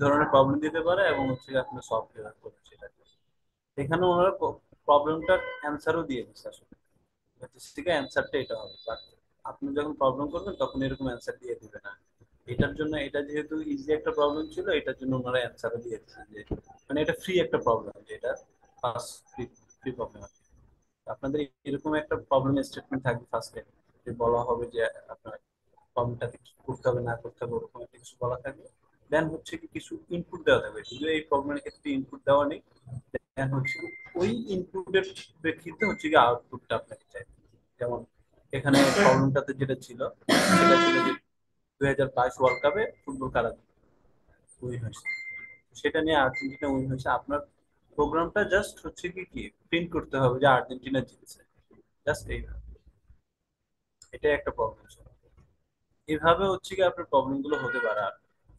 ধরনের প্রবলেম দিতে পারে এবং হচ্ছে গিয়ে আপনি সলভ কিভাবে করবেন সেটা। এখানে ওনারা প্রবলেমটার অ্যান্সারও দিয়ে দিচ্ছে আসলে, থেকে অ্যান্সারটা এটা হবে, বাট আপনি যখন প্রবলেম করবেন তখন এরকম অ্যান্সার দিয়ে দিবে না। এটার জন্য, এটা যেহেতু ইজি একটা প্রবলেম ছিল, এটার জন্য ওনারা অ্যান্সারও দিয়ে দিচ্ছে যে মানে এটা ফ্রি একটা প্রবলেম, যে এটা ফার্স্ট ফ্রি ফ্রি প্রবলেম। আপনাদের এরকম একটা প্রবলেম স্টেটমেন্ট থাকবে ফার্স্টে, যে বলা হবে যে আপনার প্রবলেমটাতে কি করতে হবে না করতে হবে ওরকম একটা কিছু বলা থাকবে। দেন হচ্ছে কি কিছু ইনপুট দেওয়া থাকবে, যদিও এই প্রবলেমের ক্ষেত্রে ইনপুট দেওয়া নেই। দেন হচ্ছে ওই ইনপুটের প্রেক্ষিতে হচ্ছে কি আউটপুটটা আপনাকে চাই। যেমন এখানে প্রবলেমটাতে যেটা ছিল, সেটা ছিল যে 2022 ওয়ার্ল্ড কাপে ফুটবল কারা উইন হয়েছে, সেটা নিয়ে আর্জেন্টিনা উইন হয়েছে। আপনার প্রোগ্রামটা জাস্ট হচ্ছে কি কি প্রিন্ট করতে হবে যে আর্জেন্টিনা জিতেছে, জাস্ট এইভাবে। এটাই একটা প্রবলেম ছিল। এভাবে হচ্ছে কি আপনার প্রবলেম গুলো হতে পারে। আর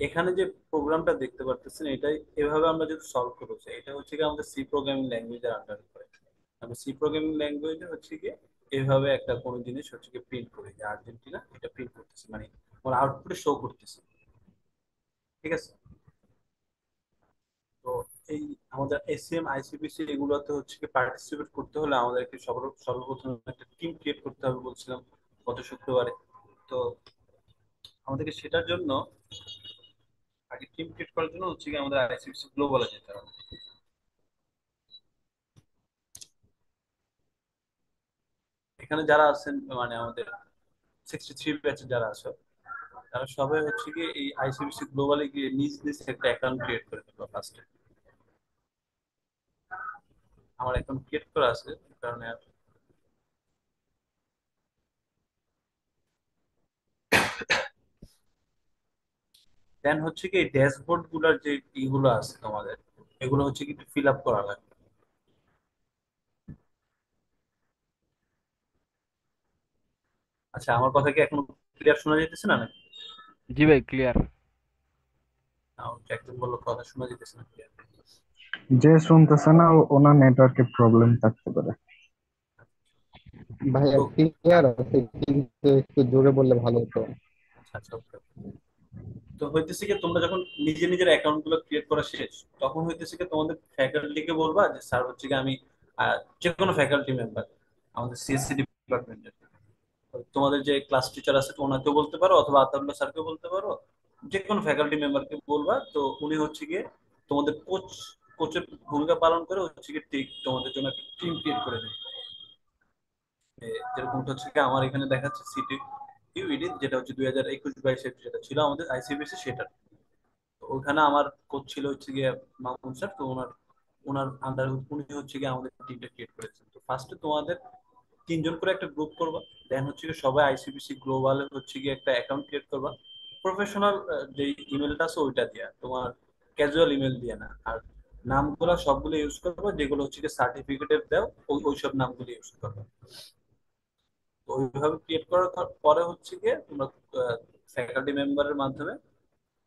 এখানে যে প্রোগ্রামটা দেখতে পারতেছেন, এটাই এভাবে আমরা যদি সলভ করতে চাই, এটা হচ্ছে কি আমাদের সি প্রোগ্রামিং ল্যাঙ্গুয়েজের আন্ডারে পড়ে। আমরা সি প্রোগ্রামিং ল্যাঙ্গুয়েজে হচ্ছে কি এইভাবে একটা কোনো জিনিস হচ্ছে কি প্রিন্ট করি, যে আর্জেন্টিনা এটা প্রিন্ট করতেছে, মানে ওর আউটপুটে শো করতেছে। ঠিক আছে? তো এই আমাদের এসিএম আইসিপিসি এগুলোতে হচ্ছে কি পার্টিসিপেট করতে হলে আমাদেরকে সর্বপ্রথম একটা টিম ক্রিয়েট করতে হবে বলছিলাম গত শুক্রবারে। তো আমাদেরকে সেটার জন্য আগে টিম ক্রিয়েট করার জন্য হচ্ছে কি আমাদের আইসিপিসি গ্লোবালে যেতে হবে। এখানে যারা আছেন মানে আমাদের 63 ব্যাচে যারা আছে, তারা সবাই হচ্ছে কি এই আইসিবিসি গ্লোবালে গিয়ে নিজ নিজ একটা অ্যাকাউন্ট ক্রিয়েট করে ফেলবো ফার্স্টে। আমার অ্যাকাউন্ট ক্রিয়েট করা আছে, এই কারণে দেন হচ্ছে কি এই ড্যাশবোর্ড গুলার যে ইগুলো আছে তোমাদের, এগুলো হচ্ছে কি ফিল আপ করা লাগবে। আচ্ছা, আমার কথা কি এখন ক্লিয়ার শোনা যাইতেছে না নাকি? জি ভাই, ক্লিয়ার। একদম বললো কথা শোনা যাইতেছে না clear? যে শুনতেছে না ওনার নেটওয়ার্কের প্রবলেম থাকতে পারে। ভাইয়া তো ক্লিয়ার আছে, কিন্তু একটু জোরে বললে ভালো হতো। আচ্ছা আচ্ছা, ওকে। তো হইতেছে কি তোমরা যখন নিজে নিজের অ্যাকাউন্ট গুলো ক্রিয়েট করা শেষ, তখন হইতেছে কি তোমাদের ফ্যাকাল্টিকে বলবা যে স্যার হচ্ছে কি আমি যে কোনো ফ্যাকাল্টি মেম্বার আমাদের সিএসসি ডিপার্টমেন্টের, তোমাদের যে ক্লাস টিচার আছে তো ওনাকেও বলতে পারো, অথবা আতাউল্লাহ স্যারকেও বলতে পারো, যে কোনো ফ্যাকাল্টি মেম্বারকে বলবা। তো উনি হচ্ছে গিয়ে তোমাদের কোচের ভূমিকা পালন করে হচ্ছে গিয়ে ঠিক তোমাদের জন্য একটা টিম ক্রিয়েট করে দেবে। যেরকমটা হচ্ছে কি আমার এখানে দেখাচ্ছে সিটি ইউইডি, যেটা হচ্ছে 2021-22 যেটা ছিল আমাদের আইসিবিএসি সেটা। তো ওখানে আমার কোচ ছিল হচ্ছে গিয়ে মামুন স্যার। তো ওনার ওনার আন্ডার উনি হচ্ছে গিয়ে আমাদের টিমটা ক্রিয়েট করেছেন। তো ফার্স্টে তোমাদের তিনজন করে একটা গ্রুপ করবা। দেন হচ্ছে গিয়ে সবাই আইসিবিসি গ্লোবাল হচ্ছে গিয়ে একটা অ্যাকাউন্ট ক্রিয়েট করবা। প্রফেশনাল যে ইমেলটা আছে ওইটা দিয়া, তোমার ক্যাজুয়াল ইমেল দিয়ে না। আর নামগুলো সবগুলো ইউজ করবা যেগুলো হচ্ছে গিয়ে সার্টিফিকেটের দাও, ওইসব নামগুলো ইউজ করবা। তো ওইভাবে ক্রিয়েট করার পরে হচ্ছে গিয়ে তোমরা ফ্যাকাল্টি মেম্বারের মাধ্যমে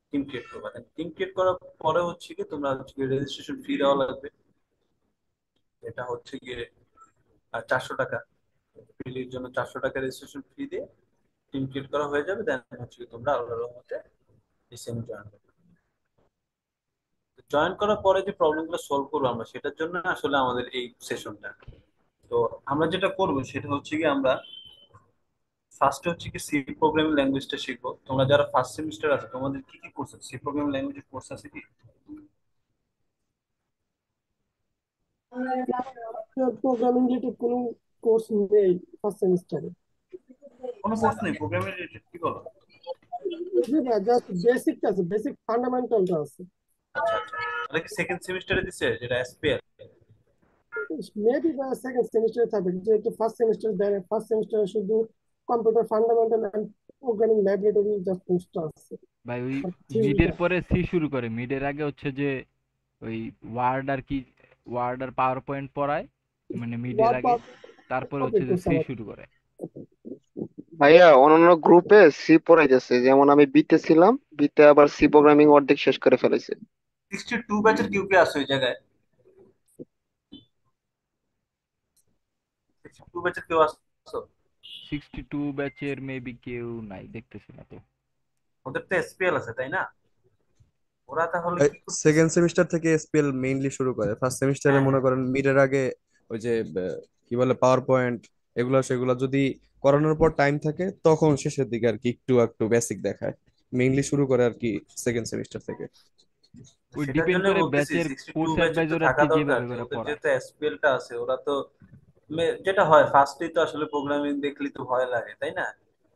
টিম ক্রিয়েট করবা। টিম ক্রিয়েট করার পরে হচ্ছে গিয়ে তোমরা হচ্ছে গিয়ে রেজিস্ট্রেশন ফি দেওয়া লাগবে। এটা হচ্ছে গিয়ে 400 টাকা। ফিলির জন্য 400 টাকা রেজিস্ট্রেশন ফি দিয়ে টিম ক্রিয়েট করা হয়ে যাবে। দেন হচ্ছে গিয়ে তোমরা আল্লাহর রহমতে ডিসেম্বর জয়েন করবে। জয়েন করার পরে যে প্রবলেমগুলো সলভ করবো আমরা, সেটার জন্য আসলে আমাদের এই সেশনটা। তো আমরা যেটা করবো সেটা হচ্ছে কি আমরা ফার্স্টে হচ্ছে কি সি প্রোগ্রামিং ল্যাঙ্গুয়েজটা শিখবো। তোমরা যারা ফার্স্ট সেমিস্টার আছে তোমাদের কি কি কোর্স আছে, সি প্রোগ্রামিং ল্যাঙ্গুয়েজের কোর্স আছে কি? প্রোগ্রামিং রিলেটেড কোনো কোর্স নেই ফার্স্ট সেমিস্টারে। কোনো কোর্স নেই প্রোগ্রামিং রিলেটেড, কি বলো? জি ভাই, জাস্ট বেসিকটা আছে, বেসিক ফান্ডামেন্টালটা আছে। আচ্ছা আচ্ছা, তাহলে কি সেকেন্ড সেমিস্টারে দিছে যেটা এসপিএল? মেবি বা সেকেন্ড সেমিস্টারে থাকবে, যেহেতু ফার্স্ট সেমিস্টার দেয়, ফার্স্ট সেমিস্টারে শুধু computer fundamental and programming laboratory just কোর্সটা আছে। ভাই ওই মিডের থিওরিটা পরে সি শুরু করে, মিডের আগে হচ্ছে যে ওই ওয়ার্ড আর কি, ওয়ার্ড আর পাওয়ার পয়েন্ট পড়ায়, মানে মিডের ওয়ার্ড আগে। পাওয়ার তারপরে হচ্ছে কমপ্লিট যে করছে সি আমার। শুরু করে। ভাইয়া অন্যান্য গ্রুপে সি পড়াইতেছে, যেমন আমি বিতে ছিলাম, বিতে আবার সি প্রোগ্রামিং অর্ধেক শেষ করে ফেলেছে। 62 ব্যাচের কেউ কে আছে ওই জায়গায়? 62 ব্যাচের কেউ আসছো? 62 ব্যাচের মেবি কেউ নাই, দেখতেছি না তো। ওদের তো এসপিএল আছে তাই না? ওরা তাহলে কি করতেছে? সেকেন্ড সেমিস্টার থেকে এসপিএল মেইনলি শুরু করে। ফার্স্ট সেমিস্টারে হ্যাঁ মনে হ্যাঁ, করেন মিডের আগে ওই যে কি বলে পাওয়ার পয়েন্ট এগুলা সেগুলা যদি করানোর পর টাইম থাকে তখন শেষের দিকে আর কি একটু একটু বেসিক দেখায়। মেইনলি শুরু করে আর কি সেকেন্ড সেমিস্টার থেকে। ওই সেটার ডিপেন্ড জন্য করে বলতেছি ব্যাচের 62 কোর্স ব্যাচের তো অ্যাডভাইজার আর থাকা কি দরকার, যেভাবে যে করে ওদের পড়ায়। যেহেতু এসপিএল টা আছে, ওরা তো যেটা হয় ফার্স্টেই তো আসলে প্রোগ্রামিং দেখলে তো ভয় লাগে, তাই না?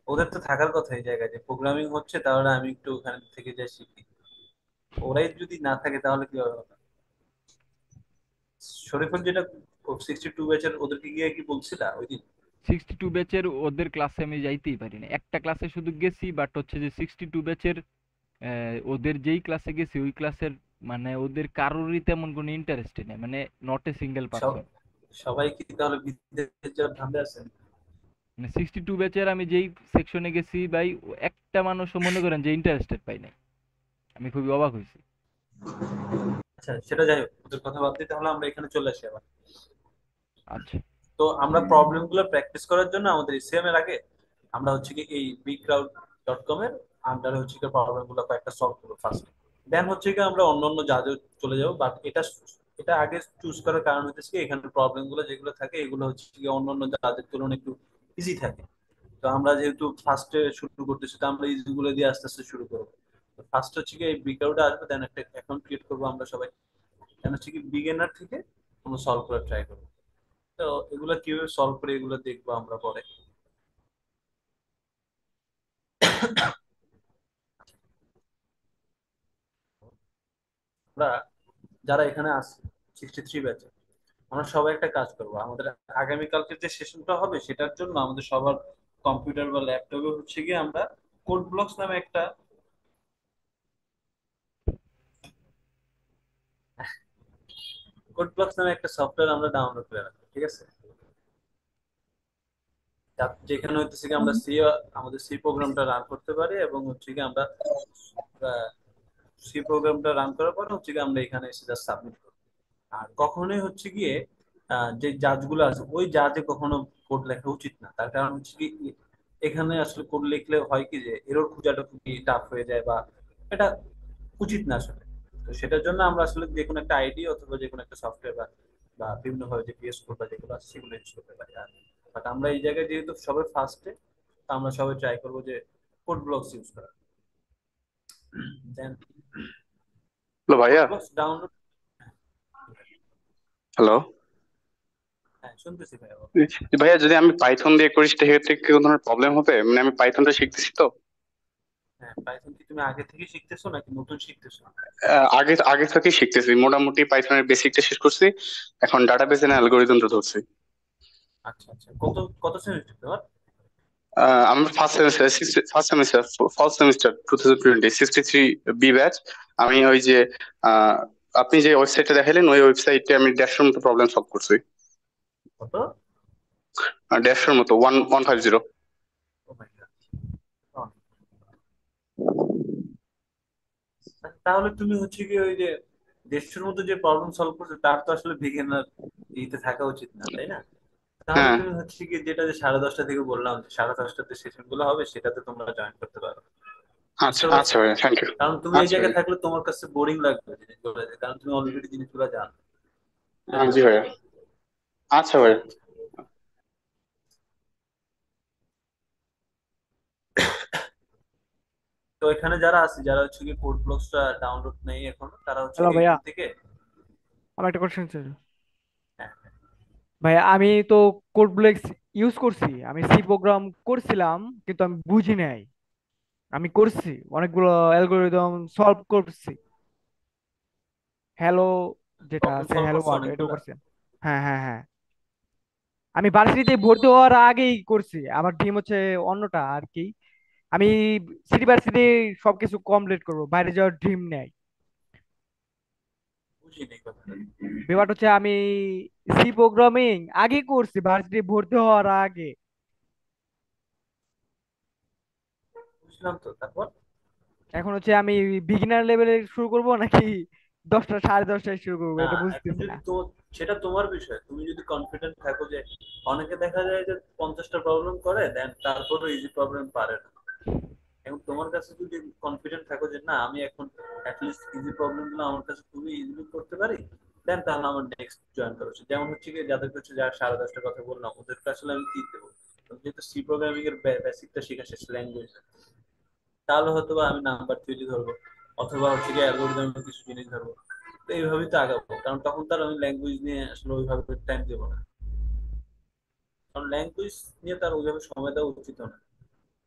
ওদের তো থাকার কথা এই জায়গায়, যে প্রোগ্রামিং হচ্ছে তাহলে আমি একটু ওখানে থেকে যাই শিখি। ওরাই যদি না থাকে তাহলে কি হবে? শরীফুল যেটা 62 ব্যাচের, ওদেরকে গিয়ে কি বলছিলা ওই দিন? 62 ব্যাচের ওদের ক্লাসে আমি যাইতেই পারি না, একটা ক্লাসে শুধু গেছি, বাট হচ্ছে যে 62 ব্যাচের ওদের যেই ক্লাসে গেছি ওই ক্লাসের মানে ওদের কারোরই তেমন কোনো ইন্টারেস্ট নেই, মানে নট এ সিঙ্গেল সব পার্সন। সবাই কি তাহলে বিদেশ যাওয়ার ধান্দা আছে? মানে 62 ব্যাচের আমি যেই সেকশনে গেছি ভাই, একটা মানুষও মনে করেন যে ইন্টারেস্টেড পাই নাই। আমি খুবই অবাক হয়েছি। আচ্ছা সেটা যাই হোক, ওদের কথা বাদ দিয়ে তাহলে আমরা এখানে চলে আসি আবার। আচ্ছা। তো আমরা প্রবলেম গুলো প্র্যাকটিস করার জন্য আমাদের এসিএম এর আগে আমরা হচ্ছে কি এই bcrowd.com এর আন্ডারে হচ্ছে কি প্রবলেম গুলো কয়েকটা সলভ করবো ফার্স্ট। দেন হচ্ছে কি আমরা অন্য অন্য জাজে চলে যাবো, বাট এটা এটা আগে চুজ করার কারণ হচ্ছে কি এখানে প্রবলেম গুলো যেগুলো থাকে এগুলো হচ্ছে কি অন্য অন্য জাজের তুলনায় একটু ইজি থাকে। তো আমরা যেহেতু ফার্স্টে শুরু করতেছি, তো আমরা ইজি গুলো দিয়ে আস্তে আস্তে শুরু করবো। ফার্স্ট হচ্ছে কি এই বিক্রাউডে আসবে, দেন একটা অ্যাকাউন্ট ক্রিয়েট করবো আমরা সবাই। দেন হচ্ছে কি বিগিনার থেকে আমরা সলভ করার ট্রাই করবো। তো এগুলো কিভাবে সলভ করে এগুলো দেখবো আমরা পরে। আমরা যারা এখানে আছি 63 ব্যাচে, আমরা সবাই একটা কাজ করবো। আমাদের আগামীকালকে যে সেশনটা হবে সেটার জন্য আমাদের সবার কম্পিউটার বা ল্যাপটপে হচ্ছে গিয়ে আমরা কোড ব্লকস নামে একটা সফটওয়্যার আমরা ডাউনলোড করে রাখবো, ঠিক আছে? যেখানে হচ্ছে কি আমরা আমাদের সি প্রোগ্রামটা রান করতে পারি, এবং হচ্ছে কি আমরা সি প্রোগ্রামটা রান করার পর হচ্ছে কি আমরা এখানে এসে জাস্ট সাবমিট করবো। আর কখনোই হচ্ছে গিয়ে যে জাজগুলো আছে ওই জাজে কখনো কোড লেখা উচিত না। তার কারণ হচ্ছে কি এখানে আসলে কোড লিখলে হয় কি যে এরর খোঁজাটা খুবই টাফ হয়ে যায়, বা এটা উচিত না আসলে। তো সেটার জন্য আমরা আসলে যে কোনো একটা আইডি অথবা যে কোনো একটা সফটওয়্যার বা বা বিভিন্ন ভাবে যে পিএস কোড বা যেগুলো আছে সেগুলো ইউজ করতে পারি। আর বাট আমরা এই জায়গায় যেহেতু সবাই ফার্স্টে, তো আমরা সবাই ট্রাই করবো যে কোড ব্লকস ইউজ করা। দেন হ্যালো কোড ভাইয়া। Blocks download. হ্যালো হ্যাঁ শুনতেছি ভাই। ভাইয়া, যদি আমি পাইথন দিয়ে করি সেক্ষেত্রে কি কোনো ধরনের প্রবলেম হবে? মানে আমি পাইথনটা শিখতেছি তো। হ্যাঁ, পাইথন কি তুমি আগে থেকে শিখতেছো নাকি নতুন শিখতেছো? আগে আগে থেকেই শিখতেছি, মোটামুটি পাইথনের বেসিকটা শেষ করছি, এখন ডাটাবেস এন্ড অ্যালগরিদমটা ধরছি। আচ্ছা আচ্ছা, কত কত সেমিস্টার তোমার? আমার ফার্স্ট সেমিস্টার 2020 63 বি ব্যাচ। আমি ওই যে আহ, আপনি যে ওয়েবসাইটটা দেখালেন ওই ওয়েবসাইটে আমি 150 মতো প্রবলেম সলভ করছি। কত? 150 মতো, 1150। ও মাই গড। তাহলে তুমি হচ্ছে কি ওই যে দেড়শোর মতো যে প্রবলেম সলভ করছো তার তো আসলে বিগিনার ইতে থাকা উচিত না, তাই না? তাহলে হ্যাঁ। তুমি হচ্ছে কি যেটা যে 10:30 থেকে বললাম যে 10:30টাতে সেশন গুলো হবে সেটাতে তোমরা জয়েন করতে পারো। আচ্ছা বুঝতে আচ্ছা পারছো? ভাইয়া, থ্যাংক ইউ। কারণ তুমি এই আচ্ছা জায়গায় ভাইয়া। থাকলে তোমার কাছে বোরিং লাগবে জিনিসগুলো, কারণ তুমি অলরেডি জিনিসগুলো জানো, তাই না? জি ভাইয়া। আচ্ছা ভাইয়া। তো এখানে যারা আছে, যারা হচ্ছে কি কোড ব্লকসটা ডাউনলোড নেই এখন, তারা হচ্ছে হ্যালো কি ভাইয়া, এখান থেকে। আমার একটা কোশ্চেন ছিল। হ্যাঁ, ভাইয়া আমি তো কোডপ্লেক্স ইউজ করছি, আমি সি প্রোগ্রাম করছিলাম, কিন্তু আমি বুঝি নাই। আমি করছি অনেকগুলো অ্যালগোরিদম সলভ করছি। হ্যালো, যেটা প্রবলেম আছে সলভ হ্যালো করছো ওয়ার্ল্ড, এটাও অনেকগুলা? করছি। হ্যাঁ হ্যাঁ হ্যাঁ, আমি ভার্সিটিতে ভর্তি হওয়ার আগেই করছি। আমার ড্রিম হচ্ছে অন্যটা আর কি। আমি সিটি ভার্সিটি সবকিছু কমপ্লিট করবো, বাইরে যাওয়ার ড্রিম নেই। বুঝিনি কথাটা। ব্যাপারটা হচ্ছে আমি সি প্রোগ্রামিং আগে করছি ভার্সিটি ভর্তি হওয়ার আগে। বুঝলাম তো, তারপর? এখন হচ্ছে আমি বিগিনার লেভেলে শুরু করব নাকি 10টা 10:30টায় শুরু করবো, না, এটা এখন বুঝতেছি যদি না। তো সেটা তোমার বিষয়। তুমি যদি কনফিডেন্ট থাকো যে অনেকে দেখা যায় যে 50টা প্রবলেম করে দেন তারপরে ইজি প্রবলেম পারে না। এবং তোমার কাছে যদি কনফিডেন্ট থাকো যে না আমি এখন অ্যাটলিস্ট ইজি প্রবলেমগুলো আমার কাছে খুবই ইজিলি করতে পারি, দেন তাহলে আমার নেক্সট জয়েন করা উচিত। যেমন হচ্ছে কি যাদের কাছে যারা 10:30টার কথা বললাম ওদেরকে আসলে আমি কি দেবো, যেহেতু সি প্রোগ্রামিং এর বেসিকটা শেখা শেষ, ল্যাঙ্গুয়েজ, তাহলে হয়তো বা আমি নাম্বার থিওরি ধরবো, অথবা হচ্ছে কি অ্যালগোরিদমের কিছু জিনিস ধরবো। তো এইভাবেই তো আগাবো, কারণ তখন তার আমি ল্যাঙ্গুয়েজ নিয়ে আসলে ওইভাবে টাইম দেবো না, কারণ ল্যাঙ্গুয়েজ নিয়ে তার ওইভাবে সময় দেওয়া উচিত না।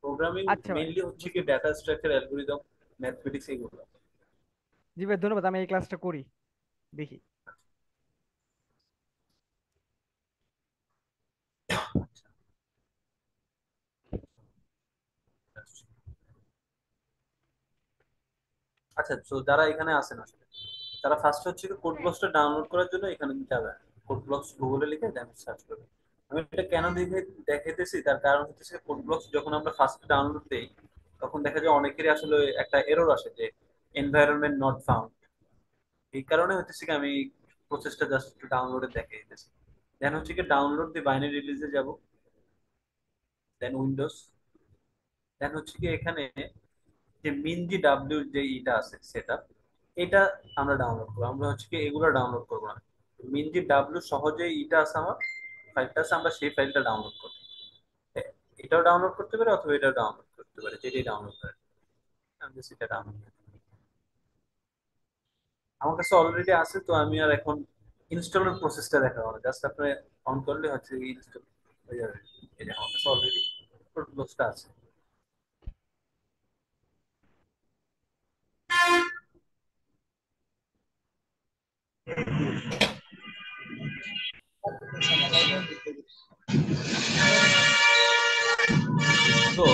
প্রোগ্রামিং আচ্ছা ভাই, মেইনলি হচ্ছে কি বুঝতে পারছি। ডাটা স্ট্রাকচার, অ্যালগোরিদম, ম্যাথমেটিক্স এগুলো। জি ভাই, ধন্যবাদ। আমি এই ক্লাসটা করি, দেখি। আচ্ছা, তো যারা এখানে আছেন আসলে তারা ফার্স্ট হচ্ছে কি কোড ব্লকসটা ডাউনলোড করার জন্য এখানে যাবে, কোড ব্লকস গুগলে লিখে দেন সার্চ করবে। আমি এটা কেন দেখাইতেছি, তার কারণ হচ্ছে কোড ব্লকস যখন আমরা ফার্স্ট ডাউনলোড দেই তখন দেখা যায় অনেকেরই আসলে একটা এরর আসে যে এনভায়রনমেন্ট নট ফাউন্ড। এই কারণে হচ্ছে কি আমি প্রসেসটা জাস্ট একটু ডাউনলোডে দেখাই দিতেছি। দেন হচ্ছে কি ডাউনলোড দিয়ে বাইনারি রিলিজে যাব, দেন উইন্ডোজ, দেন হচ্ছে কি এখানে যে মিনজি ডাব্লিউ যে ইটা আছে সেটা, এটা আমরা ডাউনলোড করবো। আমরা হচ্ছে কি এগুলো ডাউনলোড করবো না, মিনজি ডাব্লিউ সহজে ইটা আছে আমার ফাইলটা আছে, আমরা সেই ফাইলটা ডাউনলোড করবো। এটাও ডাউনলোড করতে পারি অথবা এটাও ডাউনলোড করতে পারি, যেটাই ডাউনলোড করে আমি সেটা ডাউনলোড। আমার কাছে অলরেডি আছে, তো আমি আর এখন ইনস্টলের প্রসেসটা দেখাবো না, জাস্ট আপনি অন করলে হচ্ছে ইনস্টল হয়ে যাবে। এই যে আমার কাছে অলরেডি প্রসেসটা আছে। তো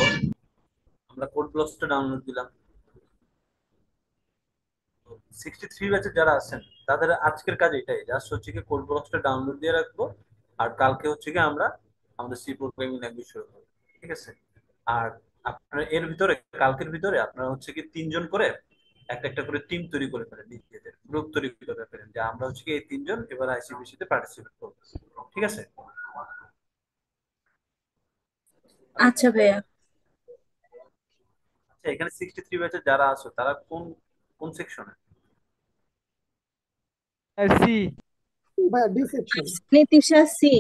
আমরা কোড ব্লকসটা ডাউনলোড দিলাম। 63 ব্যাচে যারা আছেন তাদের আজকের কাজ এটাই, জাস্ট হচ্ছে কি কোড ব্লকসটা ডাউনলোড দিয়ে রাখবো, আর কালকে হচ্ছে কি আমরা আমাদের সি প্রোগ্রামিং ল্যাঙ্গুয়েজ শুরু করবো, ঠিক আছে? আর আপনার এর ভিতরে কালকের ভিতরে আপনারা হচ্ছে কি 3জন করে একটা একটা করে টিম তৈরি করে ফেলেন, নিজেদের গ্রুপ তৈরি করে ফেলেন যে আমরা হচ্ছে কি এই 3জন এবার আইসিবিসি তে পার্টিসিপেট করবো, ঠিক আছে? আচ্ছা ভাইয়া। আচ্ছা, এখানে 63 ব্যাচে যারা আছো তারা কোন কোন সেকশনে? সি। ভাইয়া ডি সেকশন। নিতিশা সি।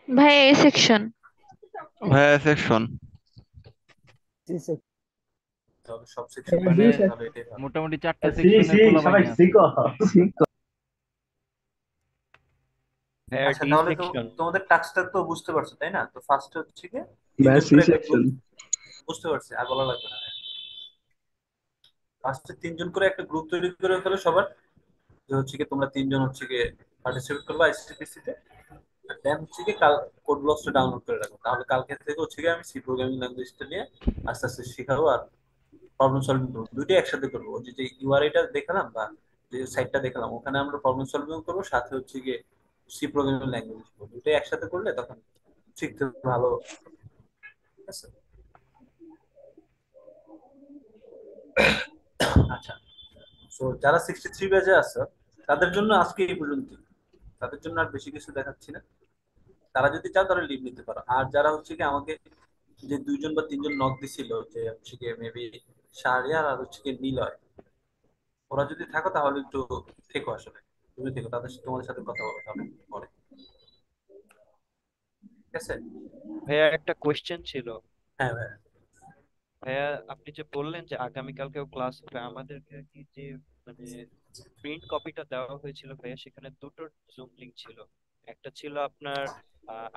ভাই এ সেকশন। ভাইয়া সেকশন। তাহলে সব সেকশন মানে তাহলে এটাই ভালো। মোটামুটি 4টা সেকশনের পোলাপাইনি আছে। হ্যাঁ, আচ্ছা, ডি তাহলে তো সেকশন। তোমাদের টাস্কটা তো বুঝতে পারছো তাই না? তো ফার্স্ট হচ্ছে কি ভাইয়া 3জন সি করে একটা গ্রুপ, সেকশন। বুঝতে পারছি আর বলা লাগবে না। ফার্স্টে 3জন করে একটা গ্রুপ তৈরি করে ফেলো সবার, যে হচ্ছে কি তোমরা 3জন হচ্ছে কি পার্টিসিপেট করবে আইসিটিসি তে। দেন হচ্ছে কি কাল কোড ব্লকসটা ডাউনলোড করে রাখো, তাহলে কালকে থেকে হচ্ছে কি আমি সি প্রোগ্রামিং ল্যাঙ্গুয়েজটা নিয়ে আস্তে আস্তে শেখাবো আর প্রবলেম সলভিং করবো, দুইটাই একসাথে করবো। ওই যে যে ইউআরআইটা দেখালাম বা যে সাইটটা দেখালাম ওখানে আমরা প্রবলেম সলভিং করবো, সাথে হচ্ছে গিয়ে সি প্রোগ্রামিং ল্যাঙ্গুয়েজ করবো, দুইটাই একসাথে করলে তখন শিখতে ভালো, ঠিক আছে? আচ্ছা, তো যারা 63 ব্যাচে আছে তাদের জন্য আজকে এই পর্যন্ত, তাদের জন্য আর বেশি কিছু দেখাচ্ছি না। তারা যদি চাও তাহলে লিভ নিতে পারো। আর যারা হচ্ছে কি আমাকে যে 2জন বা 3জন নক দিছিল যে হচ্ছে কি মেবি শাহরিয়ার আর হচ্ছে কি নিলয়, ওরা যদি থাকো তাহলে একটু থেকো, আসলে তুমি থেকো, তোমাদের সাথে কথা বলো তাহলে পরে, ঠিক আছে? ভাইয়া একটা কোয়েশ্চেন ছিল। হ্যাঁ ভাই। ভাইয়া, আপনি যে বললেন যে আগামীকালকেও ক্লাস হবে, আমাদেরকে কি যে মানে প্রিন্ট কপিটা দেওয়া হয়েছিল ভাইয়া, সেখানে দুটো জুম লিংক ছিল। একটা ছিল আপনার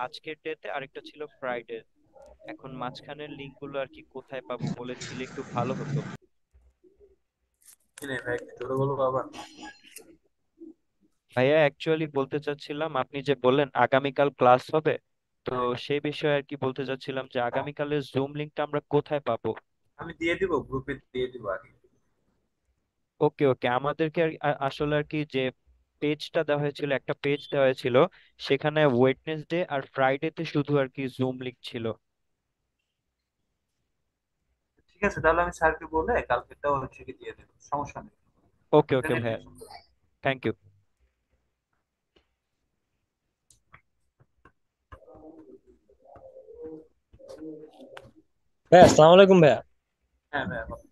আজকের ডেতে, আরেকটা ছিল ফ্রাইডে। এখন মাঝখানের লিংক গুলো আর কি কোথায় পাবো বলে দিলে একটু ভালো হতো। কি নেই ভাই, একটু জোরে বলবো আবার। ভাইয়া অ্যাকচুয়ালি বলতে চাচ্ছিলাম, আপনি যে বললেন আগামীকাল ক্লাস হবে, তো হ্যাঁ, সেই বিষয়ে আর কি বলতে চাচ্ছিলাম যে আগামীকালের জুম লিংকটা আমরা কোথায় পাবো। আমি দিয়ে দিব, গ্রুপে দিয়ে দিব আগে। ওকে ওকে, আমাদেরকে আসলে আর কি যে পেজটা দেওয়া হয়েছিল, একটা পেজ দেওয়া হয়েছিল, সেখানে ওয়েডনেসডে আর ফ্রাইডেতে শুধু আর কি জুম লিংক ছিল। ঠিক আছে, তাহলে আমি স্যারকে বলে কালকেটাও হচ্ছে কি দিয়ে দেবো, সমস্যা নেই। ওকে এটা ওকে নিয়ে ভাইয়া, টেনশন করো না। Thank you. ভাইয়া আসসালামু আলাইকুম ভাইয়া। হ্যাঁ ভাইয়া বলো।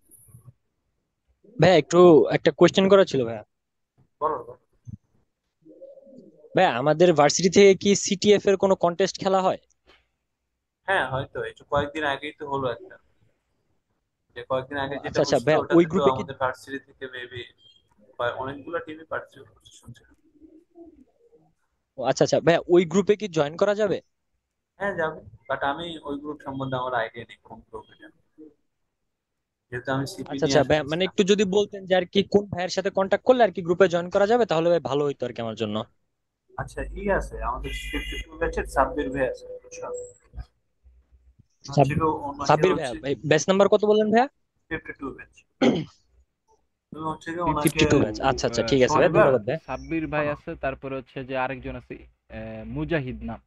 ভাইয়া একটু একটা কোয়েশ্চেন করা ছিল ভাইয়া। বলো বলো। ভাইয়া আমাদের ভার্সিটি থেকে কি সিটিএফ এর কোনো কন্টেস্ট খেলা হয়? হ্যাঁ হয়তো এই তো কয়েকদিন আগেই তো হলো একটা, যে কয়েকদিন আগে যেটা আচ্ছা আচ্ছা হয়েছিল ভাইয়া, ওই ওটাতে তো গ্রুপে কি, আমাদের ভার্সিটি থেকে মেবি অনেকগুলো টিমই পার্টিসিপেট করছে শুনছিলাম। ও আচ্ছা আচ্ছা ভাইয়া, ওই গ্রুপে কি জয়েন করা যাবে? হ্যাঁ যাবে, বাট আমি ওই গ্রুপ সম্বন্ধে আমার আইডিয়া নেই কোন গ্রুপ এটা, যেহেতু আমি সিপি আচ্ছা নিয়ে আচ্ছা ভাইয়া, আসতেছি মানে না। একটু যদি বলতেন যে আর কি কোন ভাইয়ের সাথে কন্ট্যাক্ট করলে আর কি গ্রুপে জয়েন করা যাবে, তাহলে ভাই ভালো হইতো আর কি আমার জন্য। আচ্ছা আছে আমাদের 52 ব্যাচের সাব্বির ভাই আছে বুঝছো? হচ্ছে সাব- কি ওনাকে সাব্বির ভাইয়া, হচ্ছে ভাই ব্যাচ নাম্বার কত বললেন ভাইয়া? 52 ব্যাচ, তুমি হচ্ছে কি ওনাকে 52 52 ব্যাচ, আচ্ছা আচ্ছা ঠিক আছে ভাইয়া, শনিবার, ধন্যবাদ ভাইয়া। সাব্বির ভাই শোনো, আছে, তারপরে হচ্ছে যে আরেকজন আছে মুজাহিদ নাম।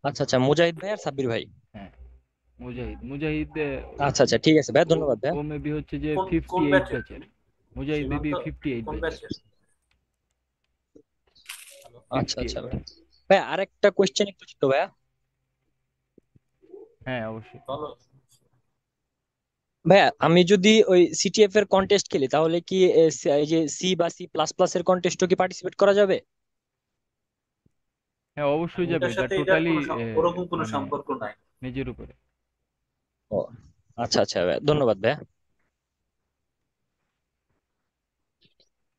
আচ্ছা আচ্ছা, মুজাহিদ ভাই আর সাব্বির ভাই। হ্যাঁ মুজাহিদ আচ্ছা আচ্ছা ঠিক আছে ভাইয়া, ও ধন্যবাদ ভাইয়া। ও মেবি হচ্ছে যে কোন কোন 58 ব্যাচের? ব্যাচের। মুজাহিদ মেবি সীমান্ত 58 কোন ব্যাচের। ব্যাচের? আচ্ছা আচ্ছা 58। ভাইয়া। ভাইয়া আরেকটা কোয়েশ্চেন একটু ছিল ভাইয়া। হ্যাঁ অবশ্যই। বলো। ভাইয়া আমি যদি ওই সিটিএফ এর কন্টেস্ট খেলি, তাহলে কি এই যে সি বা সি প্লাস প্লাস এর কন্টেস্টও কি পার্টিসিপেট করা যাবে? হ্যাঁ অবশ্যই যাবে, ওটার এটা সাথে এটার টোটালি কোনো ওরকম কোনো মানে সম্পর্ক নাই। নিজের উপরে। ও আচ্ছা আচ্ছা ভাইয়া, ধন্যবাদ ভাইয়া।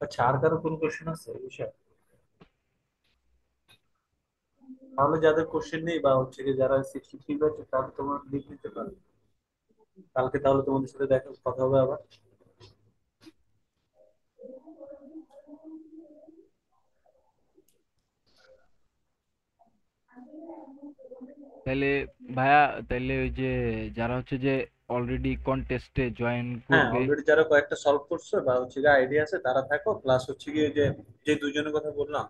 আচ্ছা আর কারো কোনো কোশ্চেন আছে এই বিষয়ে? তাহলে যাদের কোশ্চেন নেই বা হচ্ছে কি যারা 63 ব্যাচের তাহলে তোমরা লিখ নিতে পারো, কালকে তাহলে তোমাদের সাথে দেখা কথা হবে আবার। তাহলে ভাইয়া, তাহলে ওই যে যারা হচ্ছে যে অলরেডি কন্টেস্টে জয়েন হ্যাঁ করবে। অলরেডি যারা কয়েকটা সলভ করছে বা হচ্ছে গিয়ে আইডিয়া আছে তারা থাকো, প্লাস হচ্ছে গিয়ে যে যে দুজনের কথা বললাম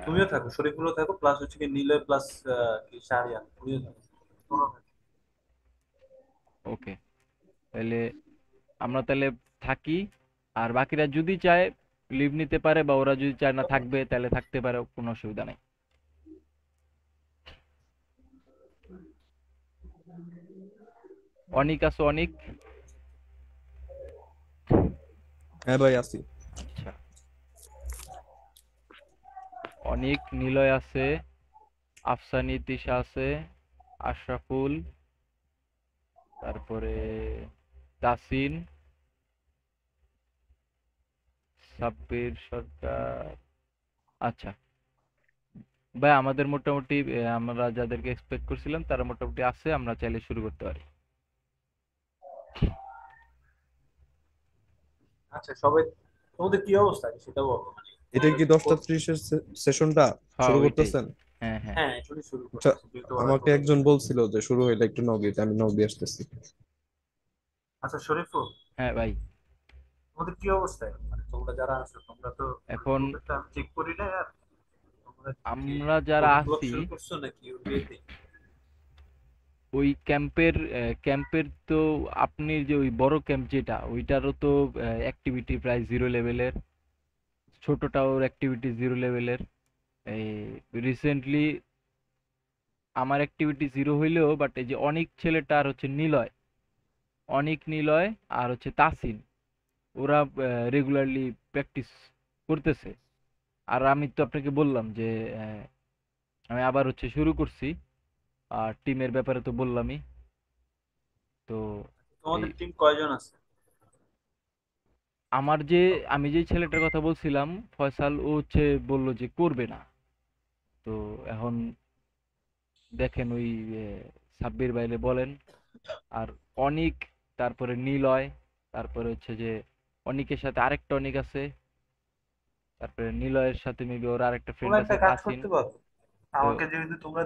তুমিও থাকো, শরীফুলও থাকো, প্লাস হচ্ছে গিয়ে নিলয় প্লাস কি শাহরিয়ান তুমিও থাকো, তোমরাও থাকো। ওকে, তাহলে আমরা তাহলে থাকি। আর বাকিরা যদি চায় লিভ নিতে পারে, বা ওরা যদি চায় না থাকবে তাহলে থাকতে পারে, কোনো অসুবিধা নেই। অনিক আছে, অনিক। হ্যাঁ ভাই আছি। আচ্ছা, অনিক, নিলয় আছে, আফসানি, তিশা আছে, আশরাফুল, তারপরে তাসিন, সাব্বির সরকার। আচ্ছা ভাই, আমাদের মোটামুটি আমরা যাদেরকে এক্সপেক্ট করছিলাম তারা মোটামুটি আছে, আমরা চাইলে শুরু করতে পারি। আচ্ছা সবাই তোমাদের কি অবস্থা আগে সেটা বলো, মানে এটা তোমরা কি কি 10টা 30-এর সেশনটা হ্যাঁ শুরু ওইটাই। করতেছেন? হ্যাঁ হ্যাঁ। হ্যাঁ এখনই শুরু আচ্ছা, করতেছি যেহেতু ওরা আমাকে চলে একজন গেছে। বলছিল যে শুরু হইলে একটু নক দিতে, আমি নক দিয়ে আসতেছি। আচ্ছা শরীফুল, হ্যাঁ ভাই। তোমাদের কি অবস্থা এখন? মানে তোমরা যারা আছো তোমরা তো এখন গ্রুপেরটা আমি চেক করি না আর, তোমরা কি আমরা যারা কোডিং ব্লক আছি শুরু করছো নাকি ইউপিএতে? ওই ক্যাম্পের তো, আপনি যে ওই বড় ক্যাম্প যেটা, ওইটারও তো অ্যাক্টিভিটি প্রায় 0 লেভেলের, ছোটটাও অ্যাক্টিভিটি 0 লেভেলের। এই রিসেন্টলি আমার অ্যাক্টিভিটি 0 হইলেও, বাট এই যে অনিক ছেলেটা আর হচ্ছে নিলয়, অনিক, নিলয় আর হচ্ছে তাসিন, ওরা রেগুলারলি প্র্যাকটিস করতেছে। আর আমি তো আপনাকে বললাম যে আমি আবার হচ্ছে শুরু করছি, আর টিমের ব্যাপারে তো বললামই। তো এই তোমাদের টিম কয়জন আছে? আমার যে, আমি যে ছেলেটার কথা বলছিলাম ফয়সাল, ও হচ্ছে বললো যে করবে না। তো এখন দেখেন ওই সাব্বির বাইরে বলেন, আর অনিক, তারপরে নিলয়, তারপরে হচ্ছে যে অনিকের সাথে আরেকটা অনিক আছে, তারপরে নিলয়ের সাথে মেবি ওর আরেকটা ফ্রেন্ড তোমরা একটা আছে কাজ তাসিন। করতে পারো, তো আমাকে যেহেতু তোমরা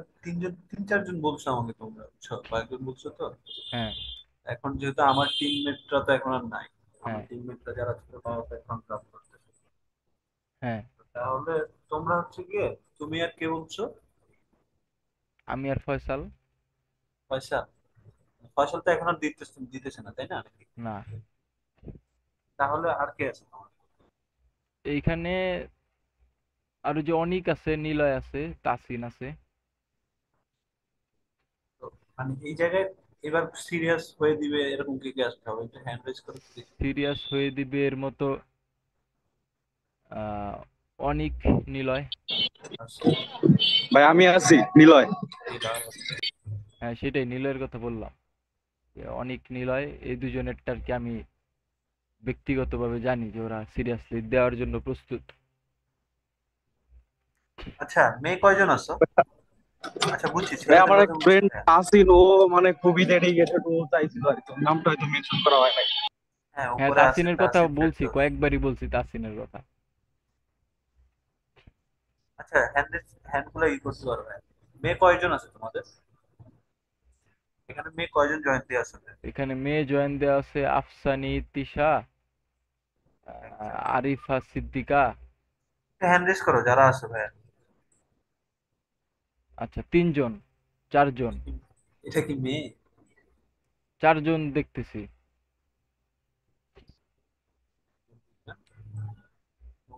তিন চারজন বলছো আমাকে, তোমরা বুঝছো কয়েকজন বলছো তো, হ্যাঁ এখন যেহেতু আমার টিমমেটরা তো এখন আর নাই, আমার হ্যাঁ টিমমেটরা যারা ছিল তারা তো এখন জব করতেছে, হ্যাঁ। তাহলে তোমরা হচ্ছে গিয়ে তুমি আর কে বলছো? আমি আর ফয়সাল। পয়সা, ফসল তো এখন আর দিতেছে না তাই না নাকি? না, তাহলে আর কে আছে তোমার? এইখানে আরো যে অনিক আছে, নিলয় আছে, তাসিন আছে। তো মানে এই জায়গায় এবার সিরিয়াস হয়ে দিবে এরকম কে কে আসতে হবে, একটু হ্যান্ড রেজ করে দেখি। সিরিয়াস হয়ে দিবে এর মতো অনিক, নিলয়। আচ্ছা, ভাই আমি আছি নিলয়। হ্যাঁ সেটাই, নিলয়ের কথা বললাম। অনিক, নিলয় এই দুজনেরটা আর কি আমি ব্যক্তিগতভাবে জানি যে ওরা সিরিয়াসলি দেওয়ার জন্য প্রস্তুত। আচ্ছা মেয়ে কয়জন আছো? আচ্ছা বুঝছি, ভাই ছেলেদের আমার এক কথা বুঝছি। ফ্রেন্ড হ্যাঁ আসিল, ও মানে খুবই ডেডিকেটেড, ও চাইছিল আর কি, ওর নামটা হয়তো মেনশন করা হয় নাই। হ্যাঁ, হ্যাঁ উপরে আছে তাসিনের কথা তাসিন ফ্রেন্ড বলছি, তো। কয়েকবারই বলছি তাসিনের কথা। আচ্ছা হ্যান্ড গুলো করতে পারবে। মেয়ে কয়জন আছে তোমাদের এখানে? মেয়ে কয়জন জয়েন দিয়ে আসলে? এখানে মেয়ে জয়েন দেওয়া আছে আফসানি, তিশা, আরিফা, সিদ্দিকা। হ্যান্ড রেজ করো যারা আছে ভাই। আচ্ছা 3 জন, 4 জন, এটা কি মেয়ে? 4 জন দেখতেছি।